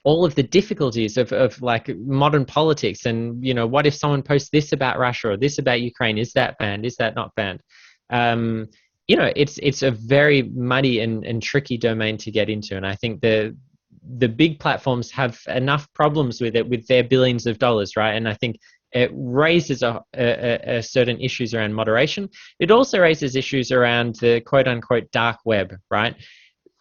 B: all of the difficulties of like modern politics? And what if someone posts this about Russia or this about Ukraine? Is that banned? Is that not banned? It's a very muddy and tricky domain to get into, and I think the big platforms have enough problems with it, with their billions of dollars, right? And I think it raises a certain issues around moderation. It also raises issues around the quote-unquote dark web, right?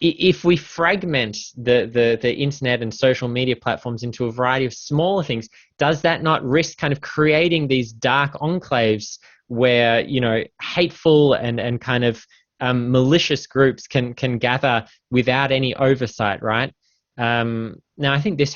B: If we fragment the internet and social media platforms into a variety of smaller things, does that not risk kind of creating these dark enclaves where hateful and kind of malicious groups can gather without any oversight, right? Now, I think this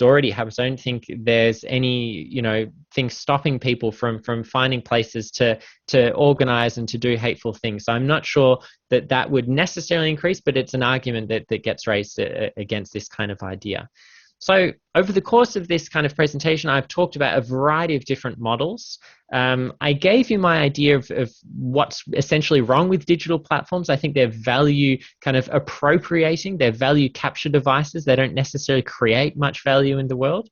B: already happens. I don't think there's any thing stopping people from finding places to organize and to do hateful things. So I'm not sure that would necessarily increase, but it's an argument that gets raised against this kind of idea. So over the course of this kind of presentation, I've talked about a variety of different models. I gave you my idea of what's essentially wrong with digital platforms. I think they're value kind of appropriating, they're value capture devices. They don't necessarily create much value in the world.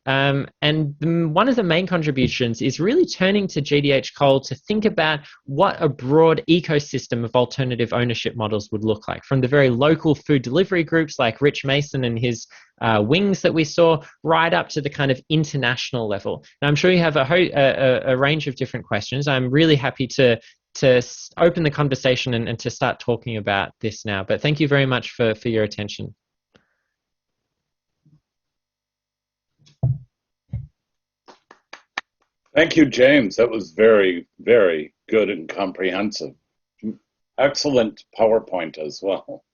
B: And one of the main contributions is really turning to GDH Cole to think about what a broad ecosystem of alternative ownership models would look like, from the very local food delivery groups like Rich Mason and his wings that we saw, right up to the kind of international level. Now, I'm sure you have a range of different questions. I'm really happy to open the conversation and to start talking about this now. But thank you very much for your attention.
A: Thank you, James. That was very, very good and comprehensive. Excellent PowerPoint as well.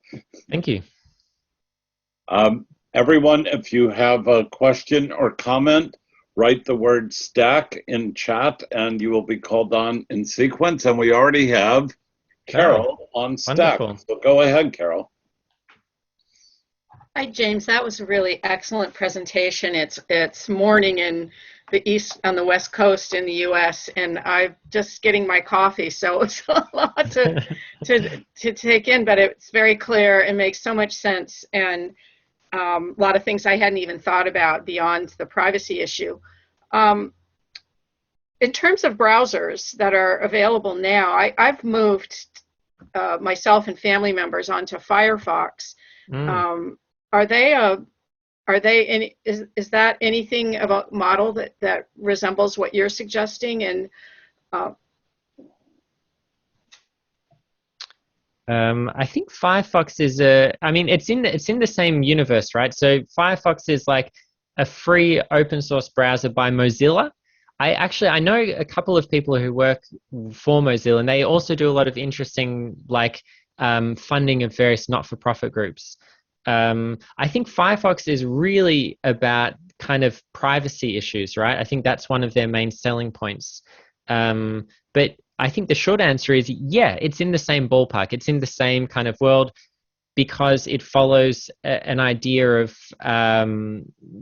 B: Thank you.
A: Everyone, if you have a question or comment, write the word stack in chat and you will be called on in sequence. And we already have Carol on stack.
B: Wonderful.
A: So go ahead, Carol.
C: Hi, James. That was a really excellent presentation. It's morning the east on the west coast in the U.S. and I'm just getting my coffee, so it's a lot to take in, but it's very clear. It makes so much sense, and a lot of things I hadn't even thought about beyond the privacy issue. In terms of browsers that are available now, I've moved myself and family members onto Firefox. Are they any, is that anything about model that resembles what you're suggesting? And
B: I think Firefox is I mean, it's in the same universe, right? So Firefox is like a free open source browser by Mozilla. I know a couple of people who work for Mozilla, and they also do a lot of interesting like funding of various not-for-profit groups. I think Firefox is really about kind of privacy issues, right? I think that's one of their main selling points. But I think the short answer is, yeah, it's in the same ballpark. It's in the same kind of world because it follows an idea of,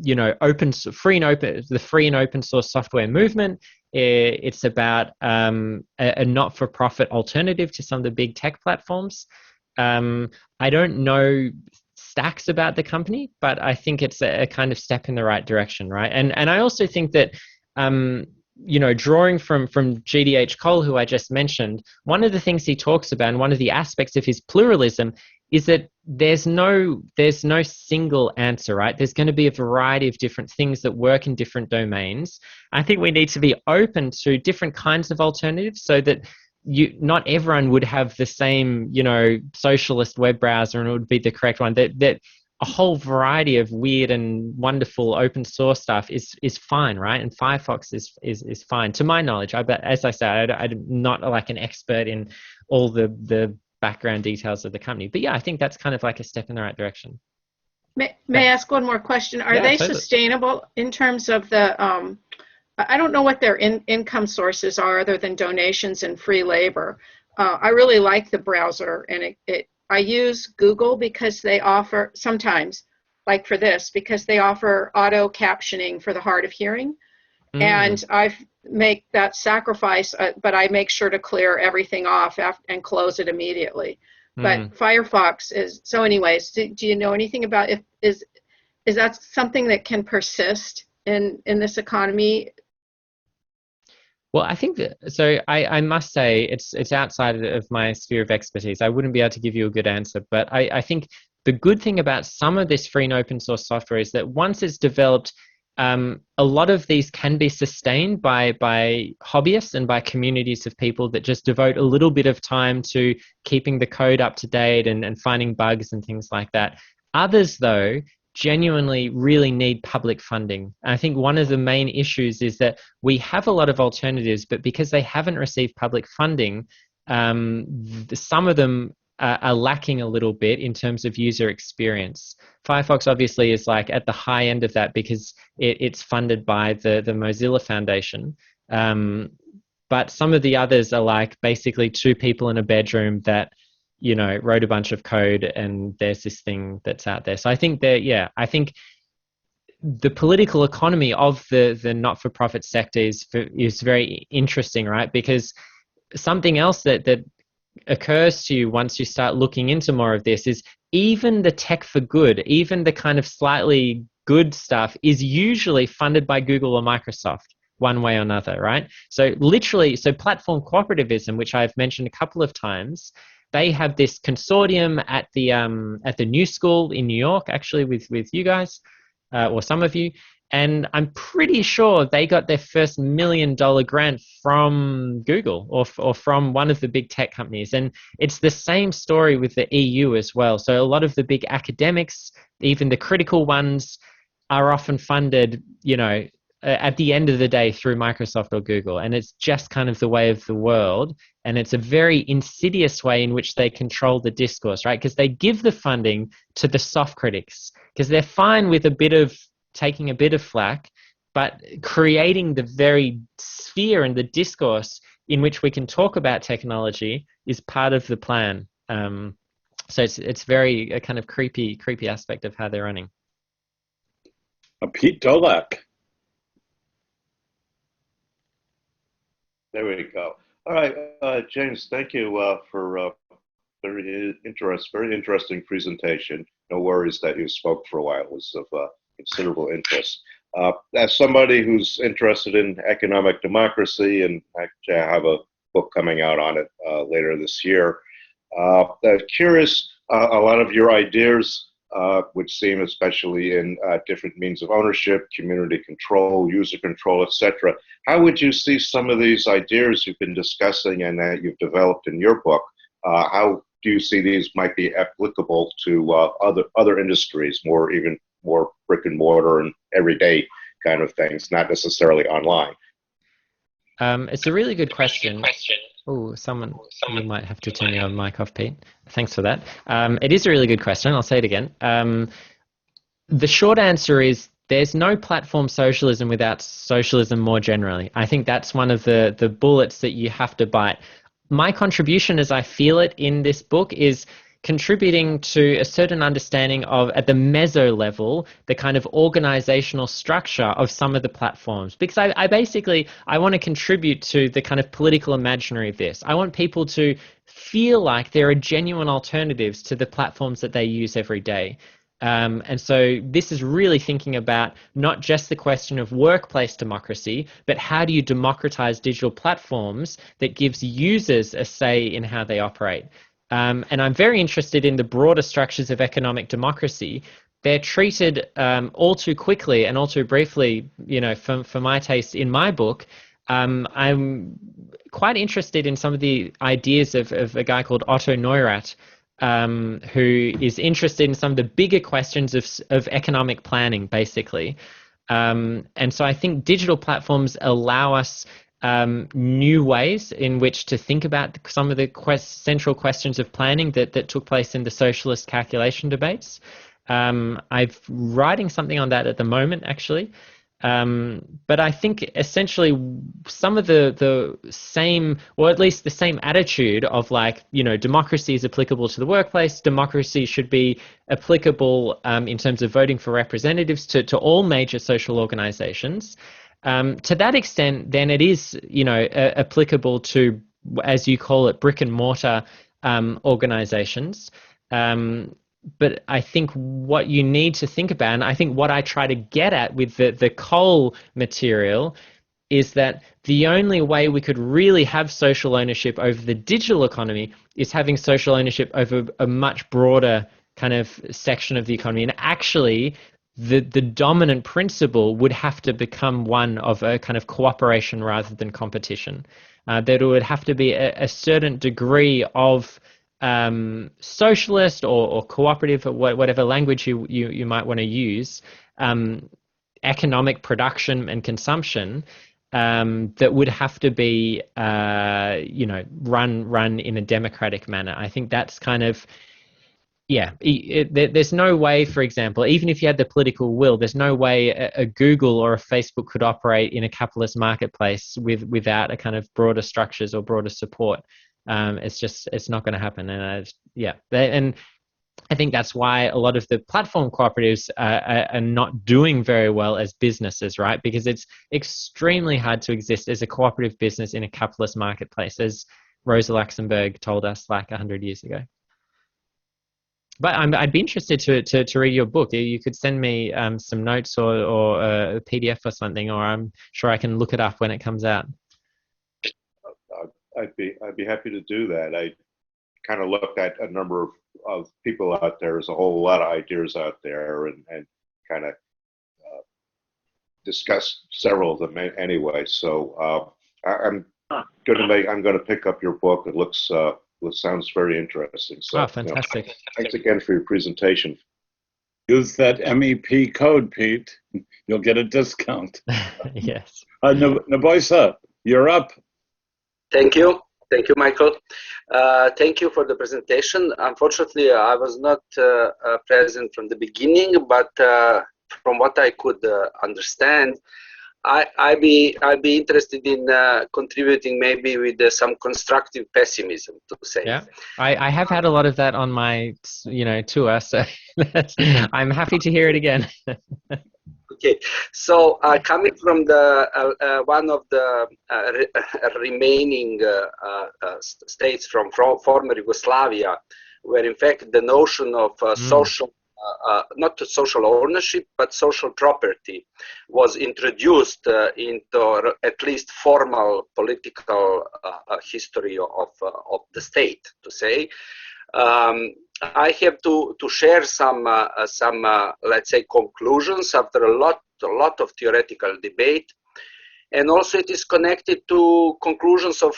B: you know, the free and open source software movement. It's about a not-for-profit alternative to some of the big tech platforms. I don't know stacks about the company, but I think it's a kind of step in the right direction, right? And I also think that, you know, drawing from GDH Cole, who I just mentioned, one of the things he talks about and one of the aspects of his pluralism is that there's no single answer, right? There's going to be a variety of different things that work in different domains. I think we need to be open to different kinds of alternatives so that not everyone would have the same, you know, socialist web browser and it would be the correct one. That a whole variety of weird and wonderful open source stuff is fine, right? And Firefox is fine to my knowledge. But as I said, I'm not like an expert in all the background details of the company. But yeah, I think that's kind of like a step in the right direction.
C: May I ask one more question? Are they totally sustainable in terms of the, I don't know what their income sources are other than donations and free labor. I really like the browser, and I use Google because they offer, sometimes, like for this, because they offer auto captioning for the hard of hearing. And I make that sacrifice, but I make sure to clear everything off and close it immediately. But Firefox is, so anyways, do you know anything about, is that something that can persist in this economy?
B: Well, I think that, so I must say it's outside of my sphere of expertise. I wouldn't be able to give you a good answer, but I think the good thing about some of this free and open source software is that once it's developed, a lot of these can be sustained by hobbyists and by communities of people that just devote a little bit of time to keeping the code up to date and finding bugs and things like that. Others, though, genuinely really need public funding. And I think one of the main issues is that we have a lot of alternatives, but because they haven't received public funding, some of them are lacking a little bit in terms of user experience. Firefox obviously is like at the high end of that because it's funded by the Mozilla Foundation. But some of the others are like basically two people in a bedroom that, you know, wrote a bunch of code and there's this thing that's out there. So I think that, yeah, I think the political economy of the not-for-profit sector is very interesting, right? Because something else that occurs to you once you start looking into more of this is even the tech for good, even the kind of slightly good stuff is usually funded by Google or Microsoft one way or another, right? So literally, so platform cooperativism, which I've mentioned a couple of times, they have this consortium at the New School in New York, actually with you guys, or some of you, and I'm pretty sure they got their first $1 million grant from Google or from one of the big tech companies. And it's the same story with the EU as well. So a lot of the big academics, even the critical ones, are often funded, you know, at the end of the day through Microsoft or Google. And it's just kind of the way of the world. And it's a very insidious way in which they control the discourse, right? Because they give the funding to the soft critics because they're fine with taking a bit of flack, but creating the very sphere and the discourse in which we can talk about technology is part of the plan. So it's very a kind of creepy aspect of how they're running.
A: Pete Dolak.
D: There we go. All right, James, thank you for very interesting presentation. No worries that you spoke for a while. It was of considerable interest. As somebody who's interested in economic democracy, and actually I have a book coming out on it later this year, curious, a lot of your ideas which seem, especially in different means of ownership, community control, user control, etc. How would you see some of these ideas you've been discussing and that you've developed in your book? How do you see these might be applicable to other industries, even more brick and mortar and everyday kind of things, not necessarily online?
B: It's a really good question. Oh, you might have to turn your mic off, Pete. Thanks for that. It is a really good question. I'll say it again. The short answer is there's no platform socialism without socialism more generally. I think that's one of the bullets that you have to bite. My contribution, as I feel it in this book, is contributing to a certain understanding of, at the meso level, the kind of organizational structure of some of the platforms. Because I want to contribute to the kind of political imaginary of this. I want people to feel like there are genuine alternatives to the platforms that they use every day. And so this is really thinking about not just the question of workplace democracy, but how do you democratize digital platforms that gives users a say in how they operate. And I'm very interested in the broader structures of economic democracy. They're treated all too quickly and all too briefly, for my taste in my book. I'm quite interested in some of the ideas of a guy called Otto Neurath, who is interested in some of the bigger questions of economic planning, basically. And so I think digital platforms allow us new ways in which to think about some of the central questions of planning that took place in the socialist calculation debates. I'm writing something on that at the moment, actually. But I think essentially some of the same, or at least the same attitude of democracy is applicable to the workplace, democracy should be applicable in terms of voting for representatives to all major social organizations. To that extent, then it is, applicable to, as you call it, brick and mortar organizations. But I think what you need to think about, and I think what I try to get at with the coal material, is that the only way we could really have social ownership over the digital economy is having social ownership over a much broader kind of section of the economy. And actually, the dominant principle would have to become one of a kind of cooperation rather than competition. That it would have to be a certain degree of socialist or cooperative, or whatever language you might want to use, economic production and consumption that would have to be run in a democratic manner. I think that's kind of, there's no way, for example, even if you had the political will, there's no way a Google or a Facebook could operate in a capitalist marketplace without a kind of broader structures or broader support. It's not going to happen. And and I think that's why a lot of the platform cooperatives are not doing very well as businesses, right? Because it's extremely hard to exist as a cooperative business in a capitalist marketplace, as Rosa Luxemburg told us 100 years ago. But I'd be interested to read your book. You could send me some notes or a PDF or something, or I'm sure I can look it up when it comes out.
D: I'd be happy to do that. I kind of looked at a number of people out there. There's a whole lot of ideas out there, and kind of discussed several of them anyway. So I'm going to pick up your book. It sounds very interesting. So,
B: fantastic!
D: Thanks again for your presentation.
A: Use that MEP code, Pete. You'll get a discount.
B: Yes.
E: Naboisa,
A: you're up.
E: Thank you, Michael. Thank you for the presentation. Unfortunately, I was not present from the beginning, but from what I could understand, I'd be interested in contributing maybe with some constructive pessimism, to say.
B: Yeah, I have had a lot of that on my tour, so I'm happy to hear it again.
E: Okay, so coming from the one of the remaining states from former Yugoslavia, where in fact the notion of social, not social ownership, but social property was introduced into at least formal political history of the state, to say. I have to share some let's say conclusions after a lot of theoretical debate, and also it is connected to conclusions of,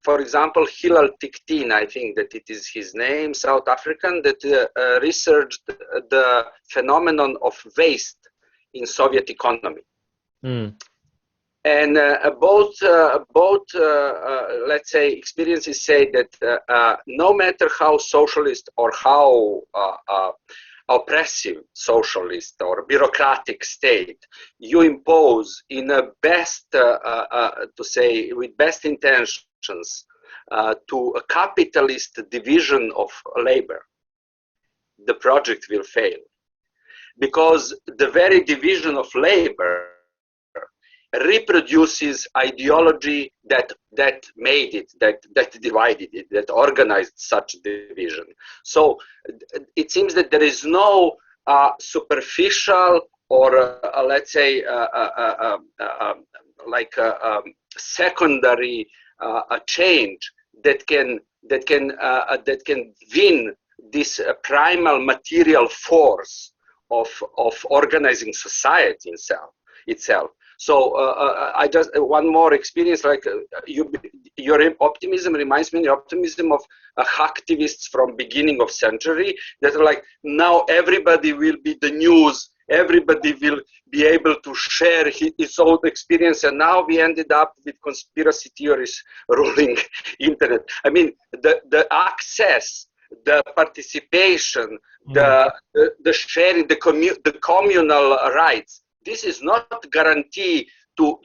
E: for example, Hilal Tiktin, I think that it is his name, South African, that researched the phenomenon of waste in Soviet economy. And both let's say experiences say that no matter how socialist or how oppressive socialist or bureaucratic state you impose in a best, to say, with best intentions to a capitalist division of labor, the project will fail. Because the very division of labor reproduces ideology that made it, that divided it, that organized such division. So it seems that there is no superficial or let's say like a secondary change that can win this primal material force of organizing society itself. So I just one more experience, like your optimism reminds me of the optimism of hacktivists from beginning of century that are like, now everybody will be the news, everybody will be able to share his own experience, and now we ended up with conspiracy theories ruling internet. I mean, the access, the participation, the sharing, the communal rights. This is not guarantee to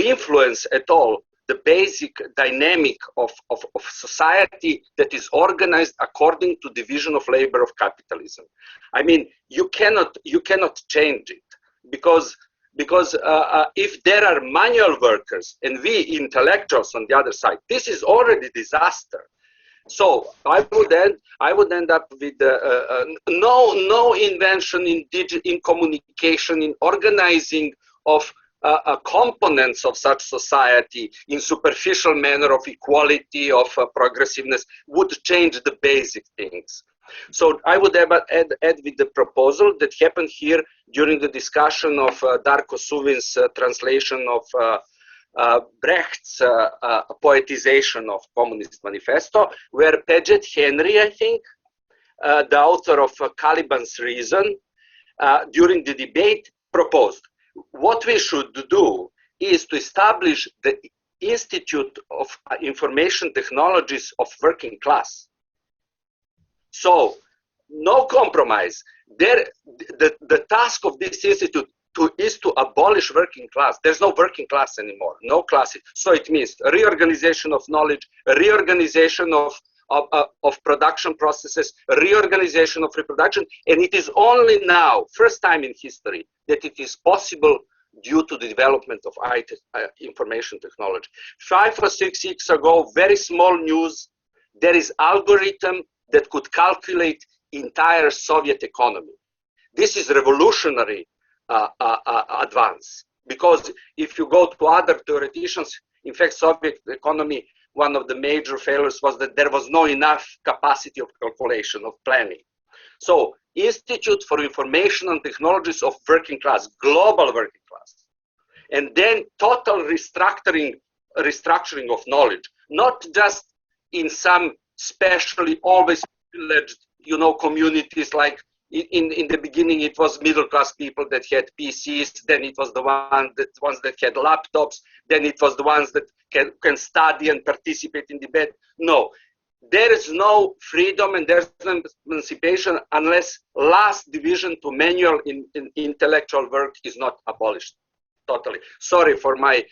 E: influence at all the basic dynamic of society that is organized according to division of labor of capitalism. I mean, you cannot change it because if there are manual workers and we intellectuals on the other side, this is already disaster. So I would end up with no invention in communication, in organizing of components of such society in superficial manner of equality, of progressiveness would change the basic things. So I would add with the proposal that happened here during the discussion of Darko Suvin's translation of Brecht's poetization of Communist Manifesto, where Paget Henry, I think, the author of Caliban's Reason, during the debate proposed, what we should do is to establish the Institute of Information Technologies of Working Class. So, no compromise. The task of this institute is to abolish working class. There's no working class anymore, no classes. So it means reorganization of knowledge, reorganization of production processes, reorganization of reproduction, and it is only now, first time in history, that it is possible due to the development of information technology. 5 or 6 years ago, very small news, there is algorithm that could calculate entire Soviet economy. This is revolutionary advance, because if you go to other theoreticians, in fact, Soviet economy, one of the major failures was that there was not enough capacity of calculation, of planning. So, Institute for Information and Technologies of Working Class, global working class, and then total restructuring of knowledge, not just in some specially always privileged, communities like. In the beginning, it was middle-class people that had PCs. Then it was the ones that had laptops. Then it was the ones that can study and participate in debate. No, there is no freedom and there's no emancipation unless last division to manual in intellectual work is not abolished totally. Sorry for my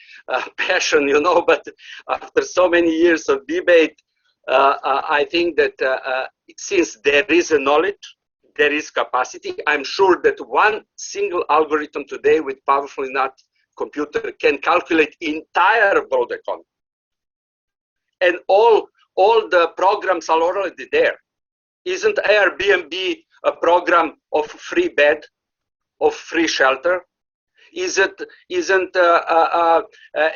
E: passion, but after so many years of debate, I think that since there is a knowledge, there is capacity. I'm sure that one single algorithm today with powerful enough computer can calculate entire broad economy. And all the programs are already there. Isn't Airbnb a program of free bed, of free shelter? Isn't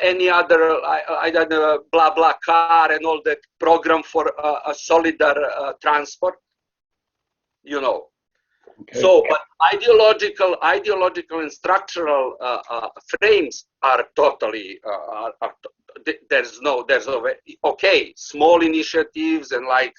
E: any other, I don't know, blah, blah car and all that program for a solidar transport? You know. Okay. So, but ideological and structural frames are totally, there's no way. Okay, small initiatives and like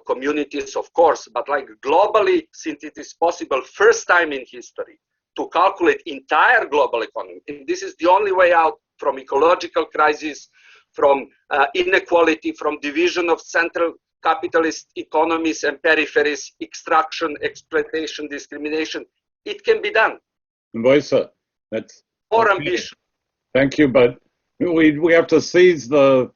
E: communities, of course, but like globally, since it is possible, first time in history, to calculate entire global economy. And this is the only way out from ecological crisis, from inequality, from division of central capitalist economies and peripheries, extraction, exploitation, discrimination. It can be done.
A: Moisa, that's
E: more ambition.
A: Thank you, but we have to seize the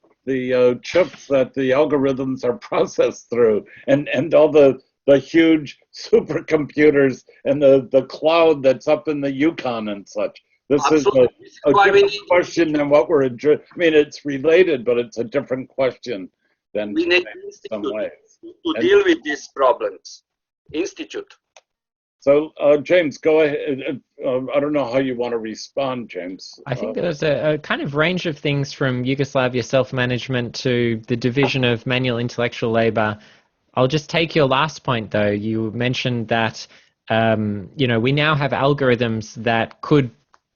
A: chips that the algorithms are processed through, and all the huge supercomputers and the cloud that's up in the Yukon and such. This
E: Absolutely.
A: is a different question than what we're I mean, it's related, but it's a different question than
E: we need
A: some ways.
E: to deal with these problems. Institute.
A: So, James, go ahead. I don't know how you want to respond, James.
B: I think there's a kind of range of things from Yugoslavia self-management to the division of manual intellectual labor. I'll just take your last point, though. You mentioned that, we now have algorithms that could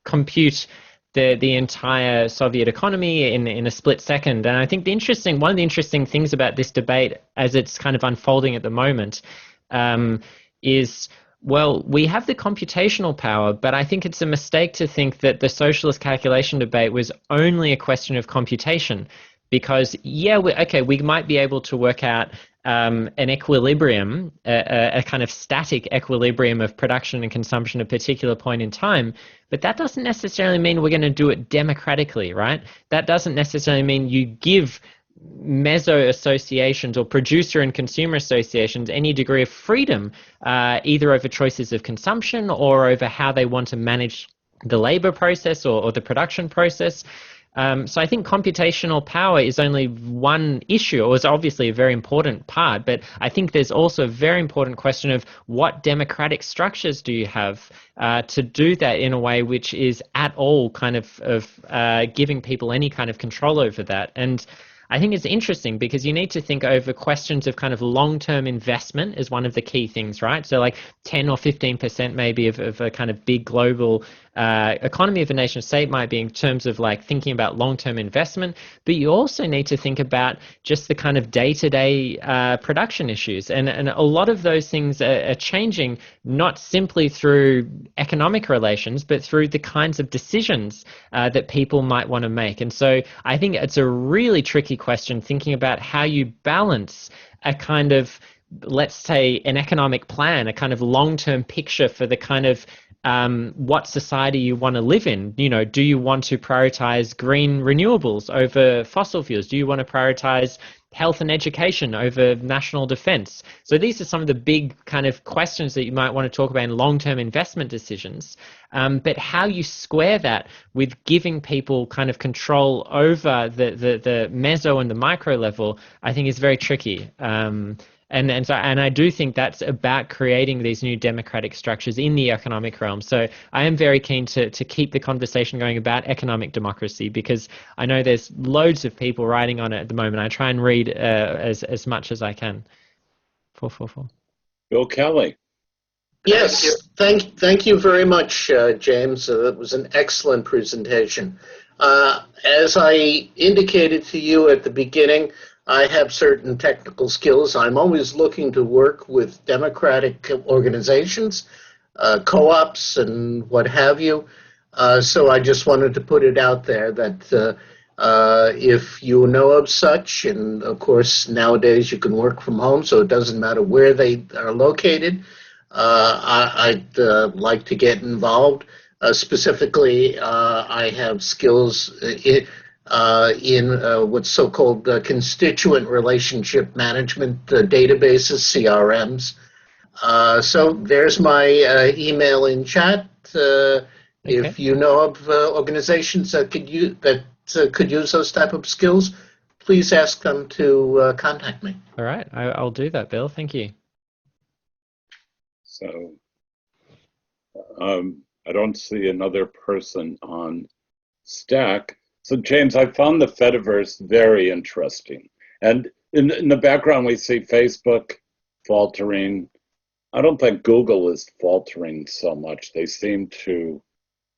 B: compute the entire Soviet economy in a split second. And I think one of the interesting things about this debate as it's kind of unfolding at the moment is, well, we have the computational power, but I think it's a mistake to think that the socialist calculation debate was only a question of computation. Because, we might be able to work out an equilibrium, a kind of static equilibrium of production and consumption at a particular point in time, but that doesn't necessarily mean we're going to do it democratically, right? That doesn't necessarily mean you give meso associations or producer and consumer associations any degree of freedom, either over choices of consumption or over how they want to manage the labor process or the production process. So I think computational power is only one issue, or is obviously a very important part, but I think there's also a very important question of what democratic structures do you have to do that in a way which is at all kind of giving people any kind of control over that. And I think it's interesting because you need to think over questions of kind of long-term investment is one of the key things, right? So like 10 or 15% maybe of a kind of big global economy of a nation state might be in terms of like thinking about long-term investment, but you also need to think about just the kind of day-to-day production issues. And a lot of those things are changing not simply through economic relations, but through the kinds of decisions that people might want to make. And so I think it's a really tricky question thinking about how you balance a kind of, let's say, an economic plan, a kind of long-term picture for the kind of what society you want to live in. Do you want to prioritize green renewables over fossil fuels? Do you want to prioritize health and education over national defense? So these are some of the big kind of questions that you might want to talk about in long-term investment decisions. But how you square that with giving people kind of control over the meso and the micro level, I think is very tricky. And I do think that's about creating these new democratic structures in the economic realm. So I am very keen to keep the conversation going about economic democracy, because I know there's loads of people writing on it at the moment. I try and read as much as I can. 444.
A: Bill Kelly.
F: Yes, thank you very much, James. It was an excellent presentation. As I indicated to you at the beginning, I have certain technical skills. I'm always looking to work with democratic organizations, co-ops, and what have you. So I just wanted to put it out there that if you know of such, and of course nowadays you can work from home, so it doesn't matter where they are located, I'd like to get involved. Specifically, I have skills in what's so-called constituent relationship management databases, CRMs, So there's my email in chat. If you know of organizations that could use those type of skills, please ask them to contact me.
B: All right, I'll do that, Bill. Thank you.
A: So I don't see another person on Stack. So James, I found the Fediverse very interesting. And in the background, we see Facebook faltering. I don't think Google is faltering so much. They seem to,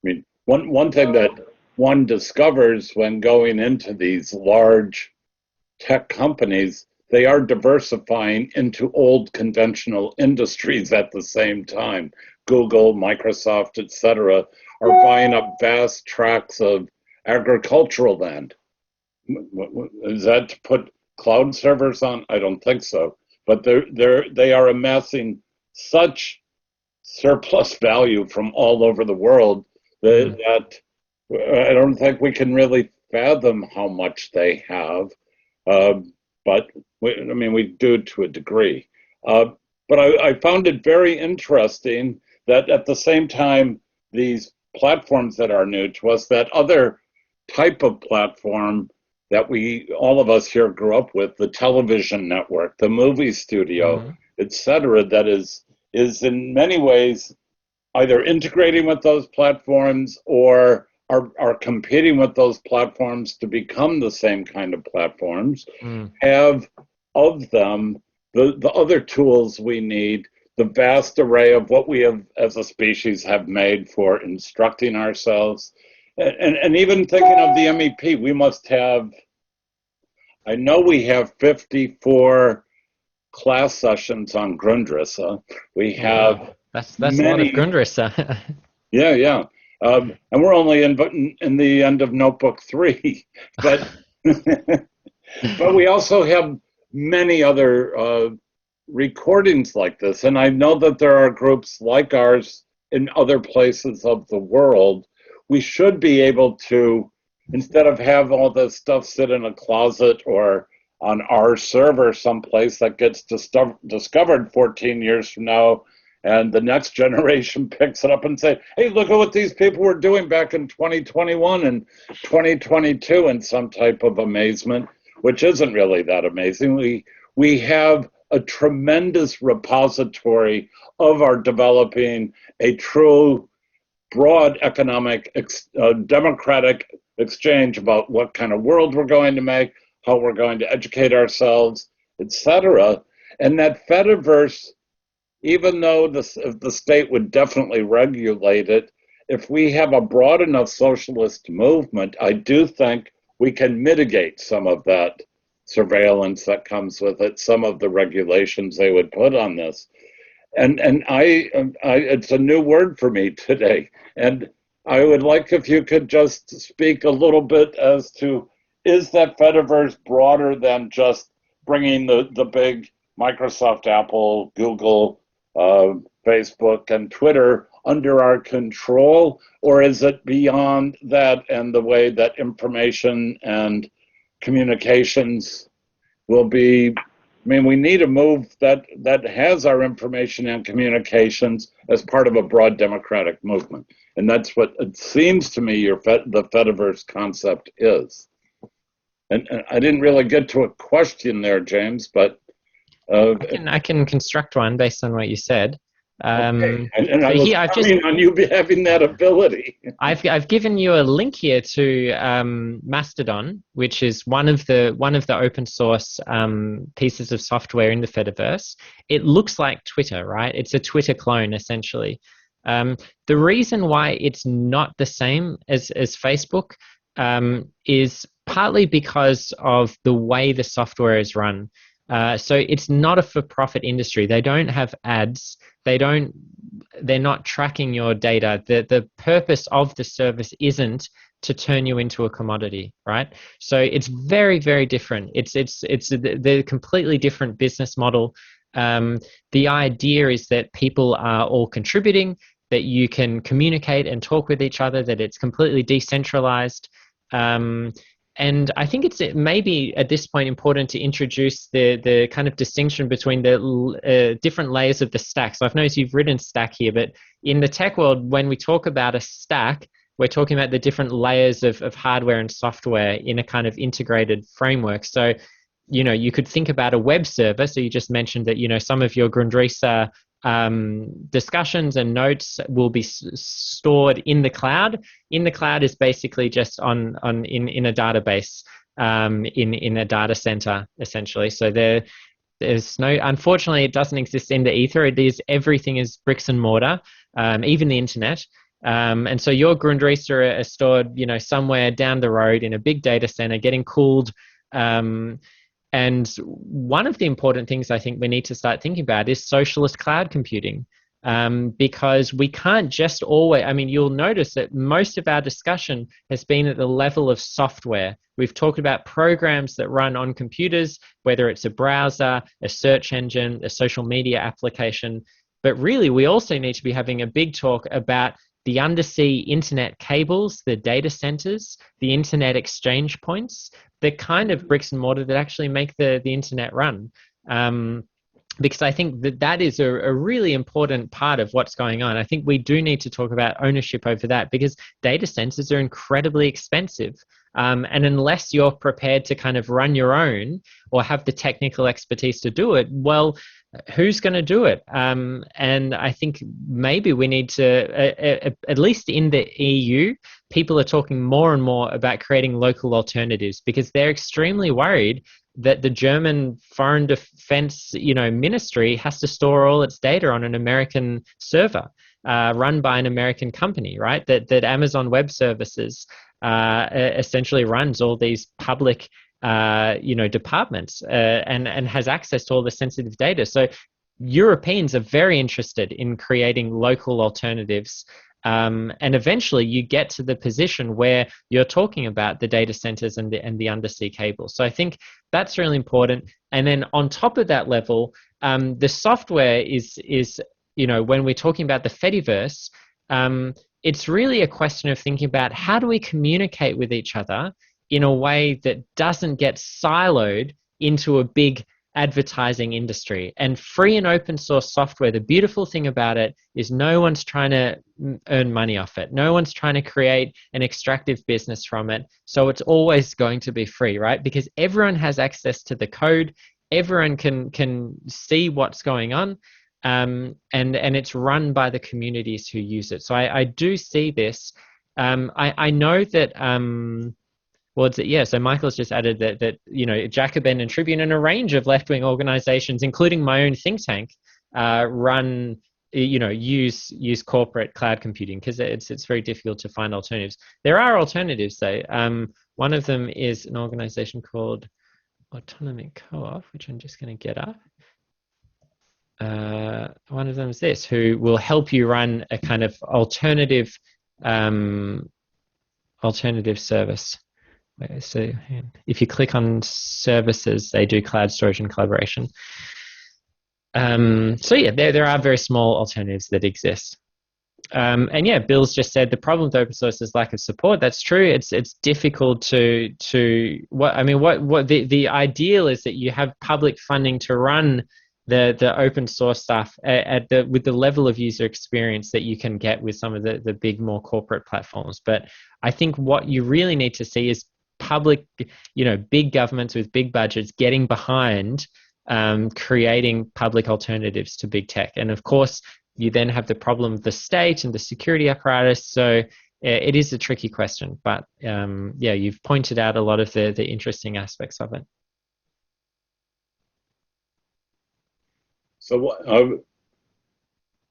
A: I mean, one thing that one discovers when going into these large tech companies, they are diversifying into old conventional industries at the same time. Google, Microsoft, etc., are buying up vast tracts of agricultural land. Is that to put cloud servers on? I don't think so. But they are amassing such surplus value from all over the world that I don't think we can really fathom how much they have. But we do to a degree. But I found it very interesting that at the same time, these platforms that are new to us, that other type of platform that all of us here grew up with, the television network, the movie studio, etc., that is in many ways either integrating with those platforms or are competing with those platforms to become the same kind of platforms, have of them the other tools we need, the vast array of what we have as a species have made for instructing ourselves. And even thinking of the MEP, we must have, I know we have 54 class sessions on Grundrisse. We have
B: that's many, a lot of Grundrisse.
A: Yeah. And we're only in the end of Notebook 3, but but we also have many other recordings like this, and I know that there are groups like ours in other places of the world. We should be able to, instead of have all this stuff sit in a closet or on our server someplace that gets discovered 14 years from now, and the next generation picks it up and say, hey, look at what these people were doing back in 2021 and 2022 in some type of amazement, which isn't really that amazing. We have a tremendous repository of our developing a true broad economic democratic exchange about what kind of world we're going to make, how we're going to educate ourselves, etc. And that Fediverse, even though the state would definitely regulate it, if we have a broad enough socialist movement, I do think we can mitigate some of that surveillance that comes with it, some of the regulations they would put on this. And I it's a new word for me today. And I would like if you could just speak a little bit as to, is that Fediverse broader than just bringing the big Microsoft, Apple, Google, Facebook, and Twitter under our control, or is it beyond that and the way that information and communications will be? I mean, we need a move that has our information and communications as part of a broad democratic movement. And that's what it seems to me the Fediverse concept is. And I didn't really get to a question there, James, but
B: I can construct one based on what you said.
A: Okay. And I was counting on you having that ability.
B: I've given you a link here to Mastodon, which is one of the open source pieces of software in the Fediverse. It looks like Twitter, right? It's a Twitter clone, essentially. The reason why it's not the same as Facebook is partly because of the way the software is run. So it's not a for-profit industry. They don't have ads. They're not tracking your data. The purpose of the service isn't to turn you into a commodity, right? So it's very, very different. It's the completely different business model. The idea is that people are all contributing, that you can communicate and talk with each other, that it's completely decentralized. and I think it's maybe at this point important to introduce the kind of distinction between the different layers of the stack. So I've noticed you've written stack here, but in the tech world, when we talk about a stack, we're talking about the different layers of hardware and software in a kind of integrated framework. So, you could think about a web server. So you just mentioned that, some of your Grundrisse discussions and notes will be stored in the cloud. In the cloud is basically just in a database, in a data center, essentially. So there's no, unfortunately, it doesn't exist in the ether. Everything is bricks and mortar, even the internet. And so your Grundrisse are stored, somewhere down the road in a big data center, getting cooled. And one of the important things I think we need to start thinking about is socialist cloud computing, because we can't just always, you'll notice that most of our discussion has been at the level of software. We've talked about programs that run on computers, whether it's a browser, a search engine, a social media application. But really, we also need to be having a big talk about the undersea internet cables, the data centers, the internet exchange points, the kind of bricks and mortar that actually make the internet run. Because I think that is a really important part of what's going on. I think we do need to talk about ownership over that, because data centers are incredibly expensive. And unless you're prepared to kind of run your own or have the technical expertise to do it, well, who's going to do it? And I think maybe we need to, at least in the EU, people are talking more and more about creating local alternatives, because they're extremely worried that the German Foreign Defense, Ministry has to store all its data on an American server run by an American company, right? That Amazon Web Services essentially runs all these public departments and has access to all the sensitive data. So Europeans are very interested in creating local alternatives. And eventually you get to the position where you're talking about the data centers and the undersea cables. So I think that's really important. And then on top of that level, the software is when we're talking about the Fediverse, it's really a question of thinking about how do we communicate with each other in a way that doesn't get siloed into a big advertising industry. And free and open source software, the beautiful thing about it is no one's trying to earn money off it. No one's trying to create an extractive business from it. So it's always going to be free, right? Because everyone has access to the code. Everyone can see what's going on. And it's run by the communities who use it. So I do see this. I know that so Michael's just added that Jacobin and Tribune and a range of left-wing organizations, including my own think tank, use corporate cloud computing, because it's very difficult to find alternatives. There are alternatives though. One of them is an organization called Autonomy Co-op, which I'm just going to get up. One of them is this, who will help you run a kind of alternative service. So if you click on services, they do cloud storage and collaboration. There are very small alternatives that exist. Bill's just said the problem with open source is lack of support. That's true. It's difficult the ideal is that you have public funding to run the open source stuff with the level of user experience that you can get with some of the big, more corporate platforms. But I think what you really need to see is public, big governments with big budgets getting behind creating public alternatives to big tech. And of course, you then have the problem of the state and the security apparatus. So it is a tricky question, but you've pointed out a lot of the interesting aspects of it.
A: So,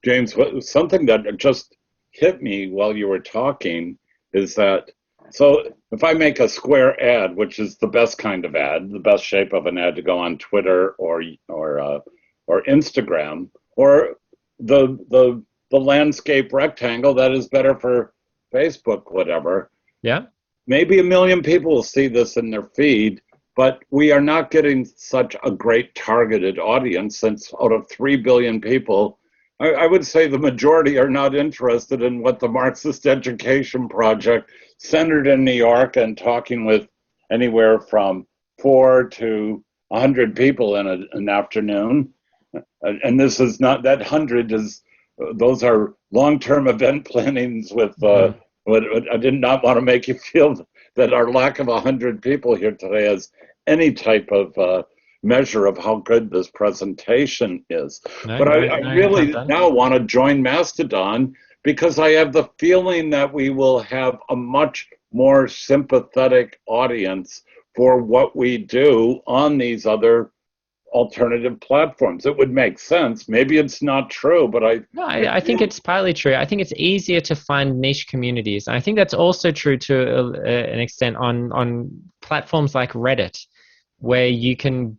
A: James, something that just hit me while you were talking is that, so if I make a square ad, which is the best kind of ad, the best shape of an ad to go on Twitter or Instagram, or the landscape rectangle that is better for Facebook, whatever.
B: Yeah.
A: Maybe 1 million people will see this in their feed, but we are not getting such a great targeted audience, since out of 3 billion people, I would say the majority are not interested in what the Marxist Education Project, centered in New York and talking with anywhere from 4 to 100 people in an afternoon. And this is not, that 100 is, those are long-term event plannings with, I did not want to make you feel that our lack of 100 people here today is any type of measure of how good this presentation is. But I really now want to join Mastodon because I have the feeling that we will have a much more sympathetic audience for what we do on these other alternative platforms. It would make sense. Maybe it's not true, but
B: I think it's partly true. I think it's easier to find niche communities. I think that's also true to an extent on platforms like Reddit, where you can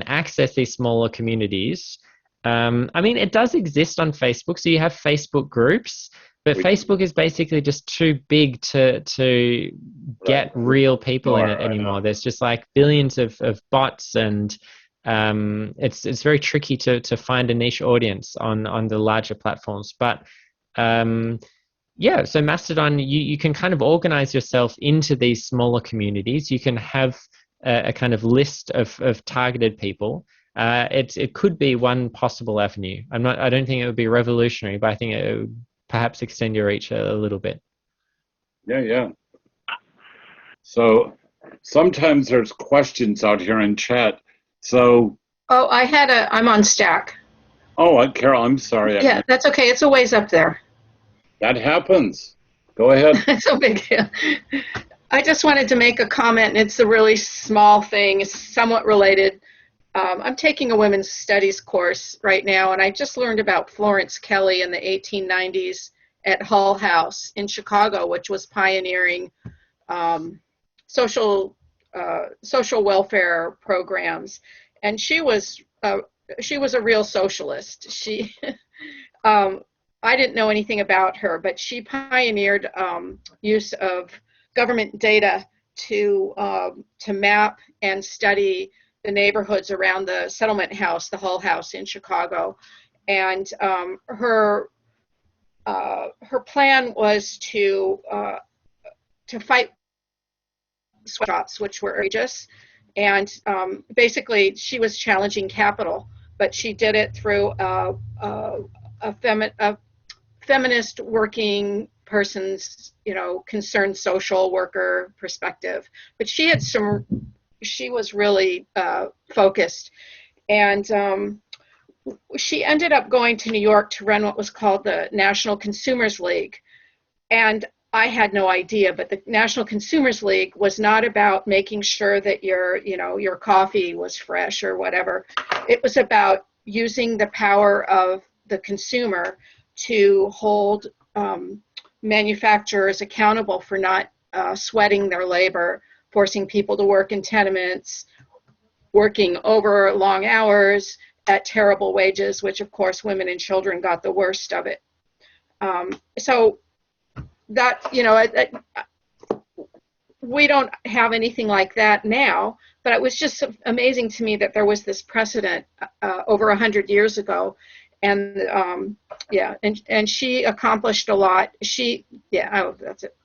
B: access these smaller communities. I mean, it does exist on Facebook, so you have Facebook groups, but Facebook is basically just too big to get real people in it anymore. There's just like billions of bots, and it's very tricky to find a niche audience on the larger platforms. But yeah, so Mastodon, you can kind of organize yourself into these smaller communities. You can have a kind of list of targeted people. It could be one possible avenue. I don't think it would be revolutionary, but I think it would perhaps extend your reach a little bit.
A: Yeah. So sometimes there's questions out here in chat. So.
C: Oh, I'm on Stack.
A: Oh, Carol, I'm sorry.
C: Yeah, that's okay. It's a ways up there.
A: That happens. Go ahead.
C: It's a big deal. I just wanted to make a comment, and it's a really small thing. It's somewhat related. I'm taking a women's studies course right now, and I just learned about Florence Kelley in the 1890s at Hull House in Chicago, which was pioneering social welfare programs. And she was a real socialist. She, I didn't know anything about her, but she pioneered use of government data to map and study the neighborhoods around the settlement house, the Hull House in Chicago. And her plan was to fight sweatshops, which were outrageous. And basically, she was challenging capital, but she did it through a feminist working person's, concerned social worker perspective. But she was really focused. And she ended up going to New York to run what was called the National Consumers League. And I had no idea, but the National Consumers League was not about making sure that your coffee was fresh or whatever. It was about using the power of the consumer to hold manufacturers accountable for not sweating their labor, forcing people to work in tenements, working over long hours at terrible wages, which of course women and children got the worst of it. So that, we don't have anything like that now, but it was just amazing to me that there was this precedent over 100 years ago. And and she accomplished a lot. That's it.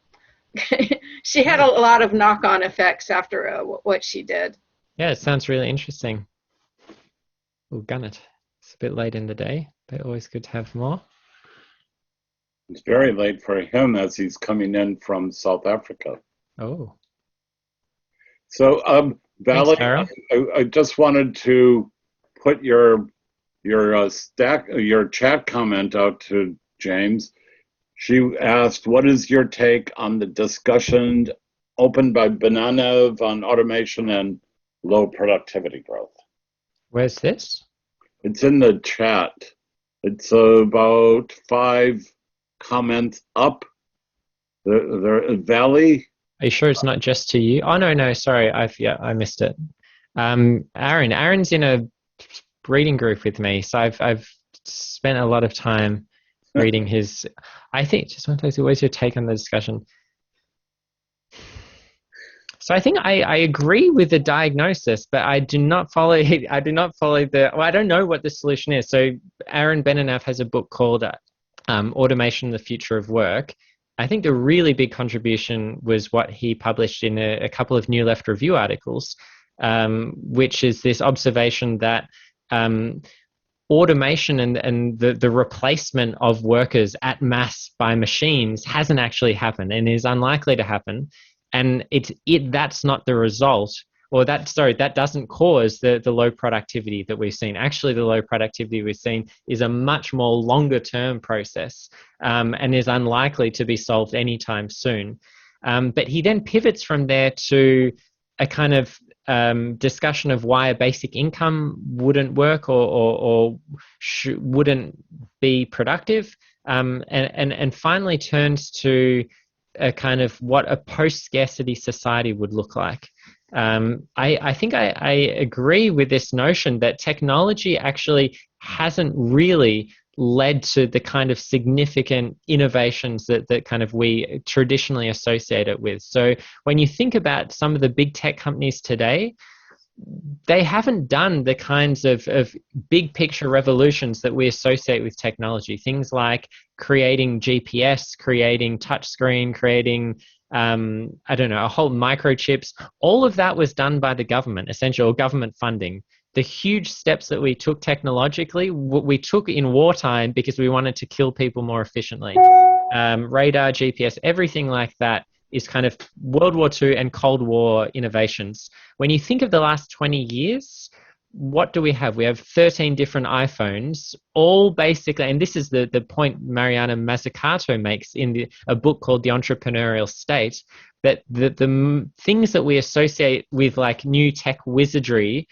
C: She had a lot of knock-on effects after what she did.
B: Yeah, it sounds really interesting. We'll gun it. It's a bit late in the day, but always good to have more.
A: It's very late for him as he's coming in from South Africa.
B: Oh.
A: So, Valerie,
B: Thanks,
A: I just wanted to put your chat comment out to James. She asked, what is your take on the discussion opened by Bananev on automation and low productivity growth?
B: Where's this?
A: It's in the chat. It's about 5 comments up. Valley?
B: Are you sure it's not just to you? Oh, no, sorry. I missed it. Aaron's in a reading group with me, so I've spent a lot of time reading his. I think just want to say, what's your take on the discussion? So I think I agree with the diagnosis, but I do not follow the. Well, I don't know what the solution is. So Aaron Beninav has a book called "Automation: The Future of Work," I think the really big contribution was what he published in a couple of New Left Review articles, which is this observation that automation and the replacement of workers at mass by machines hasn't actually happened and is unlikely to happen. And that's not the result, or that doesn't cause the low productivity that we've seen. Actually, the low productivity we've seen is a much more longer term process, and is unlikely to be solved anytime soon. But he then pivots from there to a kind of discussion of why a basic income wouldn't work or wouldn't be productive, and finally turns to a kind of what a post-scarcity society would look like. I think I agree with this notion that technology actually hasn't really led to the kind of significant innovations that kind of we traditionally associate it with. So when you think about some of the big tech companies today, they haven't done the kinds of big picture revolutions that we associate with technology. Things like creating GPS, creating touchscreen, creating a whole microchips. All of that was done by the government, essentially, or government funding. The huge steps that we took technologically, we took in wartime because we wanted to kill people more efficiently. Radar, GPS, everything like that is kind of World War II and Cold War innovations. When you think of the last 20 years, what do we have? We have 13 different iPhones, all basically, and this is the point Mariana Mazzucato makes in a book called The Entrepreneurial State, that the things that we associate with like new tech wizardry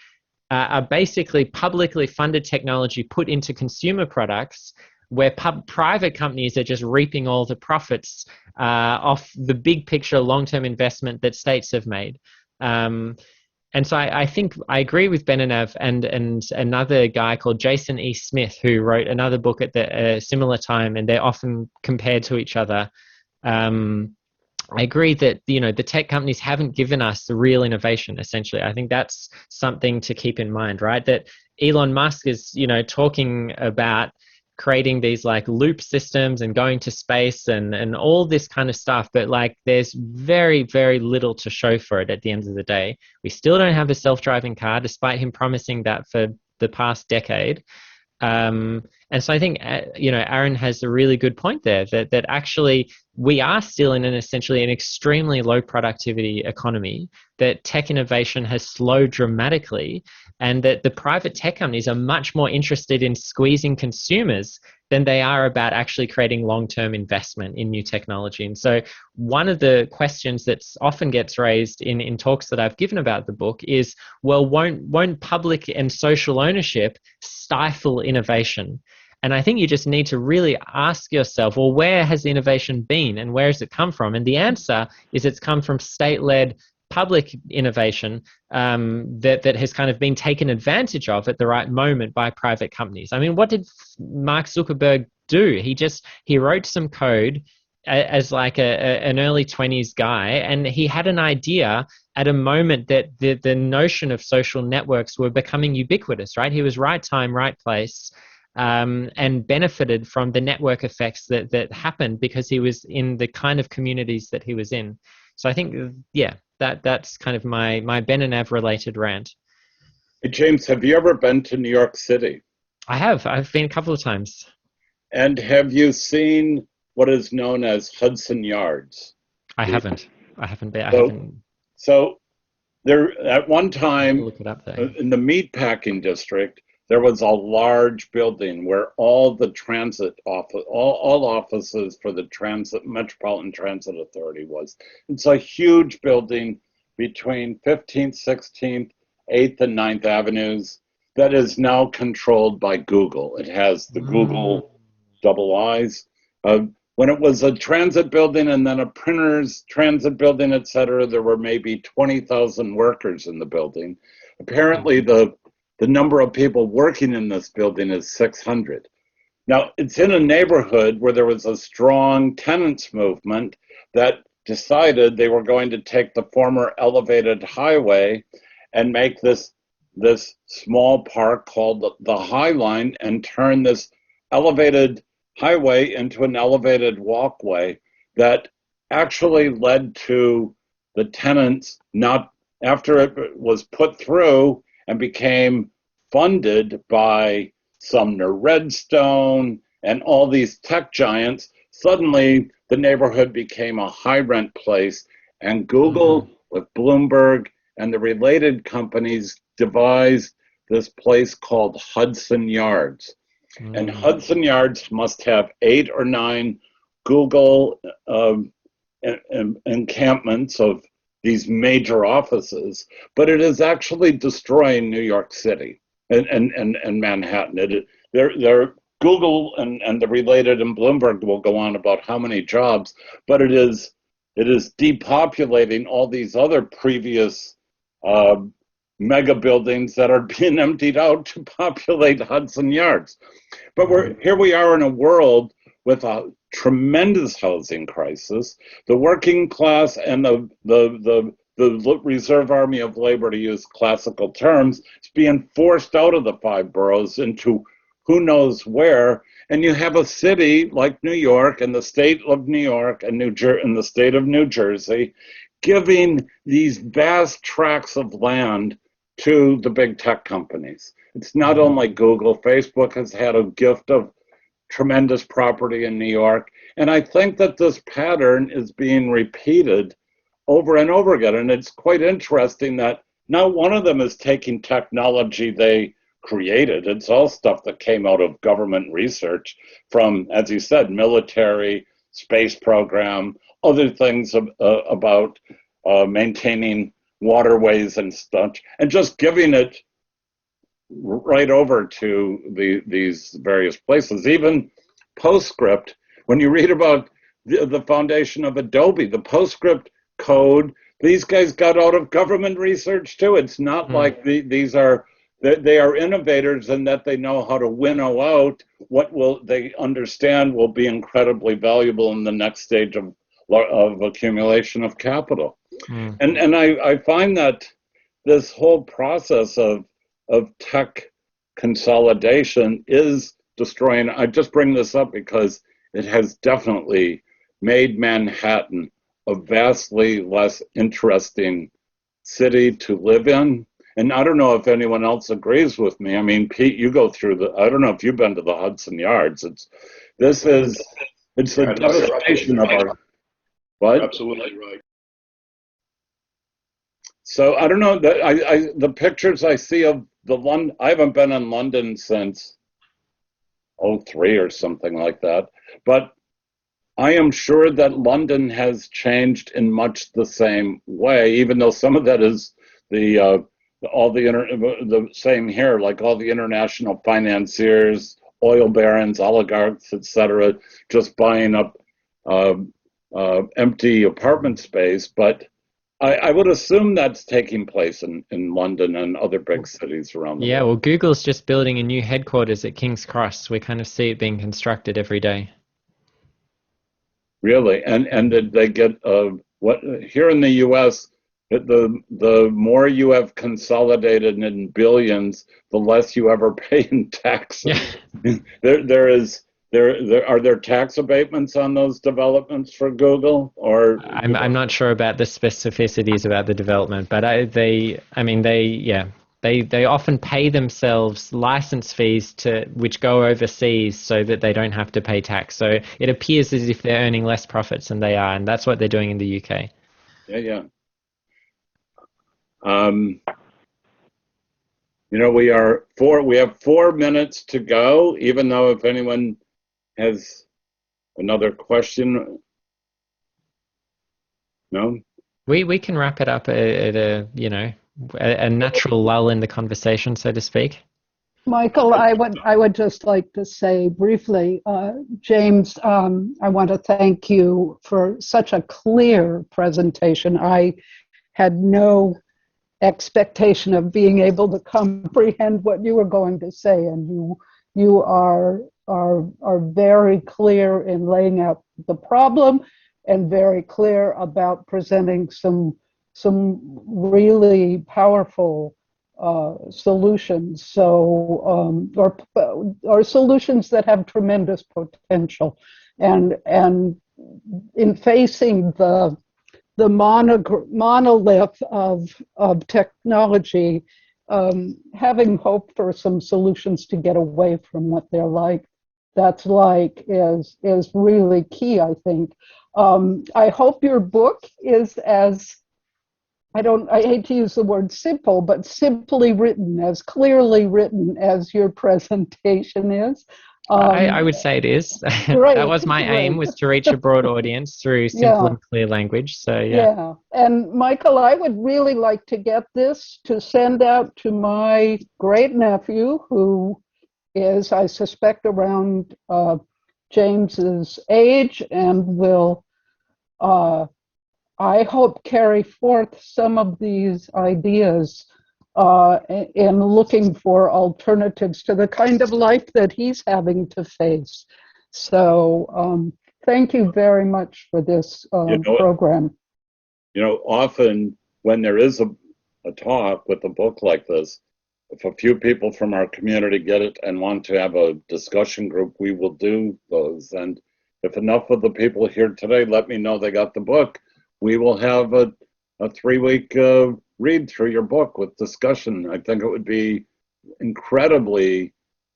B: are basically publicly funded technology put into consumer products, where private companies are just reaping all the profits off the big picture long-term investment that states have made. And so I think I agree with Benenav and another guy called Jason E. Smith, who wrote another book at a similar time, and they're often compared to each other. I agree that the tech companies haven't given us the real innovation. Essentially, I think that's something to keep in mind, right? That Elon Musk is talking about creating these like loop systems and going to space and all this kind of stuff, but like there's very, very little to show for it at the end of the day. We still don't have a self-driving car, despite him promising that for the past decade. And so I think Aaron has a really good point there, that actually we are still in essentially an extremely low productivity economy, that tech innovation has slowed dramatically, and that the private tech companies are much more interested in squeezing consumers than they are about actually creating long-term investment in new technology. And so one of the questions that often gets raised in talks that I've given about the book is, well, won't public and social ownership stifle innovation? And I think you just need to really ask yourself, well, where has the innovation been and where has it come from? And the answer is it's come from state-led public innovation that has kind of been taken advantage of at the right moment by private companies. I mean, what did Mark Zuckerberg do? He wrote some code as like an early 20s guy, and he had an idea at a moment that the notion of social networks were becoming ubiquitous, right? He was right time, right place. And benefited from the network effects that happened because he was in the kind of communities that he was in. So I think, that's kind of my Ben and Av related rant.
A: Hey, James, have you ever been to New York City? I have.
B: I've been a couple of times.
A: And have you seen what is known as Hudson Yards?
B: I haven't been.
A: So there, at one time,
B: look it up there.
A: In the meatpacking district, there was a large building where all the transit office, all offices for the Metropolitan Transit Authority was. It's a huge building between 15th, 16th, 8th, and 9th Avenues that is now controlled by Google. It has the Google double I's. When it was a transit building and then a printer's transit building, et cetera, there were maybe 20,000 workers in the building. Apparently, the number of people working in this building is 600. Now, it's in a neighborhood where there was a strong tenants movement that decided they were going to take the former elevated highway and make this small park called the High Line and turn this elevated highway into an elevated walkway, that actually led to the tenants not, after it was put through and became funded by Sumner Redstone and all these tech giants, suddenly the neighborhood became a high rent place, and Google with Bloomberg and the related companies devised this place called Hudson Yards. And Hudson Yards must have 8 or 9 Google encampments of these major offices, but it is actually destroying New York City and Manhattan. They're Google and the related, and Bloomberg will go on about how many jobs, but it is depopulating all these other previous mega buildings that are being emptied out to populate Hudson Yards. But here we are in a world with a tremendous housing crisis. The working class and the reserve army of labor, to use classical terms, is being forced out of the 5 boroughs into who knows where. And you have a city like New York and the state of New York and the state of New Jersey giving these vast tracts of land to the big tech companies. It's not only Google. Facebook has had a gift of tremendous property in New York. And I think that this pattern is being repeated over and over again. And it's quite interesting that not one of them is taking technology they created. It's all stuff that came out of government research from, as you said, military, space program, other things about maintaining waterways and such, and just giving it right over to these various places. Even PostScript, when you read about the foundation of Adobe, the PostScript code, these guys got out of government research too. It's not like they are innovators in that they know how to winnow out what they understand will be incredibly valuable in the next stage of accumulation of capital. And I find that this whole process of tech consolidation is destroying. I just bring this up because it has definitely made Manhattan a vastly less interesting city to live in. And I don't know if anyone else agrees with me. I mean, Pete, you go through I don't know if you've been to the Hudson Yards. It's a devastation of our. What?
D: Absolutely right.
A: So I don't know, the pictures I see of I haven't been in London since 2003 or something like that, but I am sure that London has changed in much the same way, even though some of that is the same here, like all the international financiers, oil barons, oligarchs, etc., just buying up empty apartment space. But I would assume that's taking place in London and other big cities around the world.
B: Yeah, well, Google's just building a new headquarters at King's Cross. We kind of see it being constructed every day.
A: Really? And did they get what here in the U.S., the more you have consolidated in billions, the less you ever pay in taxes. Yeah. Are there tax abatements on those developments for Google? Or
B: I'm not sure about the specificities about the development, but they often pay themselves license fees which go overseas so that they don't have to pay tax. So it appears as if they're earning less profits than they are, and that's what they're doing in the UK.
A: Yeah. We have 4 minutes to go, even though if anyone has another question. No?
B: We can wrap it up at a natural lull in the conversation, so to speak.
G: Michael, I would just like to say briefly, James, I want to thank you for such a clear presentation. I had no expectation of being able to comprehend what you were going to say, and you are very clear in laying out the problem and very clear about presenting some really powerful solutions. So or solutions that have tremendous potential, and in facing the monolith of technology, having hope for some solutions to get away from what they're like, is really key, I think. I hope your book is as, I hate to use the word simple, but simply written, as clearly written as your presentation is.
B: I would say it is.
G: Great,
B: That was my aim, was to reach a broad audience through simple
G: Yeah.
B: and clear language. So
G: Yeah. And Michael, I would really like to get this to send out to my great nephew, who is, I suspect, around James's age, and will, I hope, carry forth some of these ideas in looking for alternatives to the kind of life that he's having to face. So thank you very much for this program.
A: Often when there is a talk with a book like this, if a few people from our community get it and want to have a discussion group, we will do those. And if enough of the people here today let me know they got the book, we will have a 3-week read through your book with discussion. I think it would be incredibly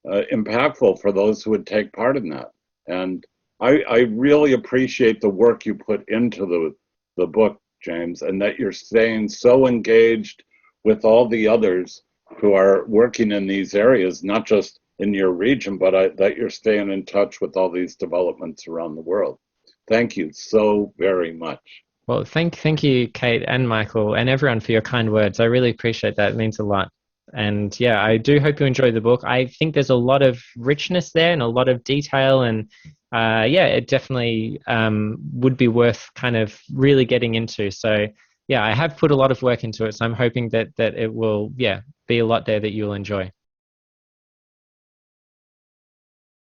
A: impactful for those who would take part in that. And I really appreciate the work you put into the book, James, and that you're staying so engaged with all the others who are working in these areas, not just in your region, but that you're staying in touch with all these developments around the world. Thank you so very much.
B: Well, thank you, Kate and Michael and everyone for your kind words. I really appreciate that. It means a lot. And yeah, I do hope you enjoy the book. I think there's a lot of richness there and a lot of detail, and yeah, it definitely would be worth kind of really getting into. So yeah, I have put a lot of work into it, so I'm hoping that it will, yeah, be a lot there that you'll enjoy.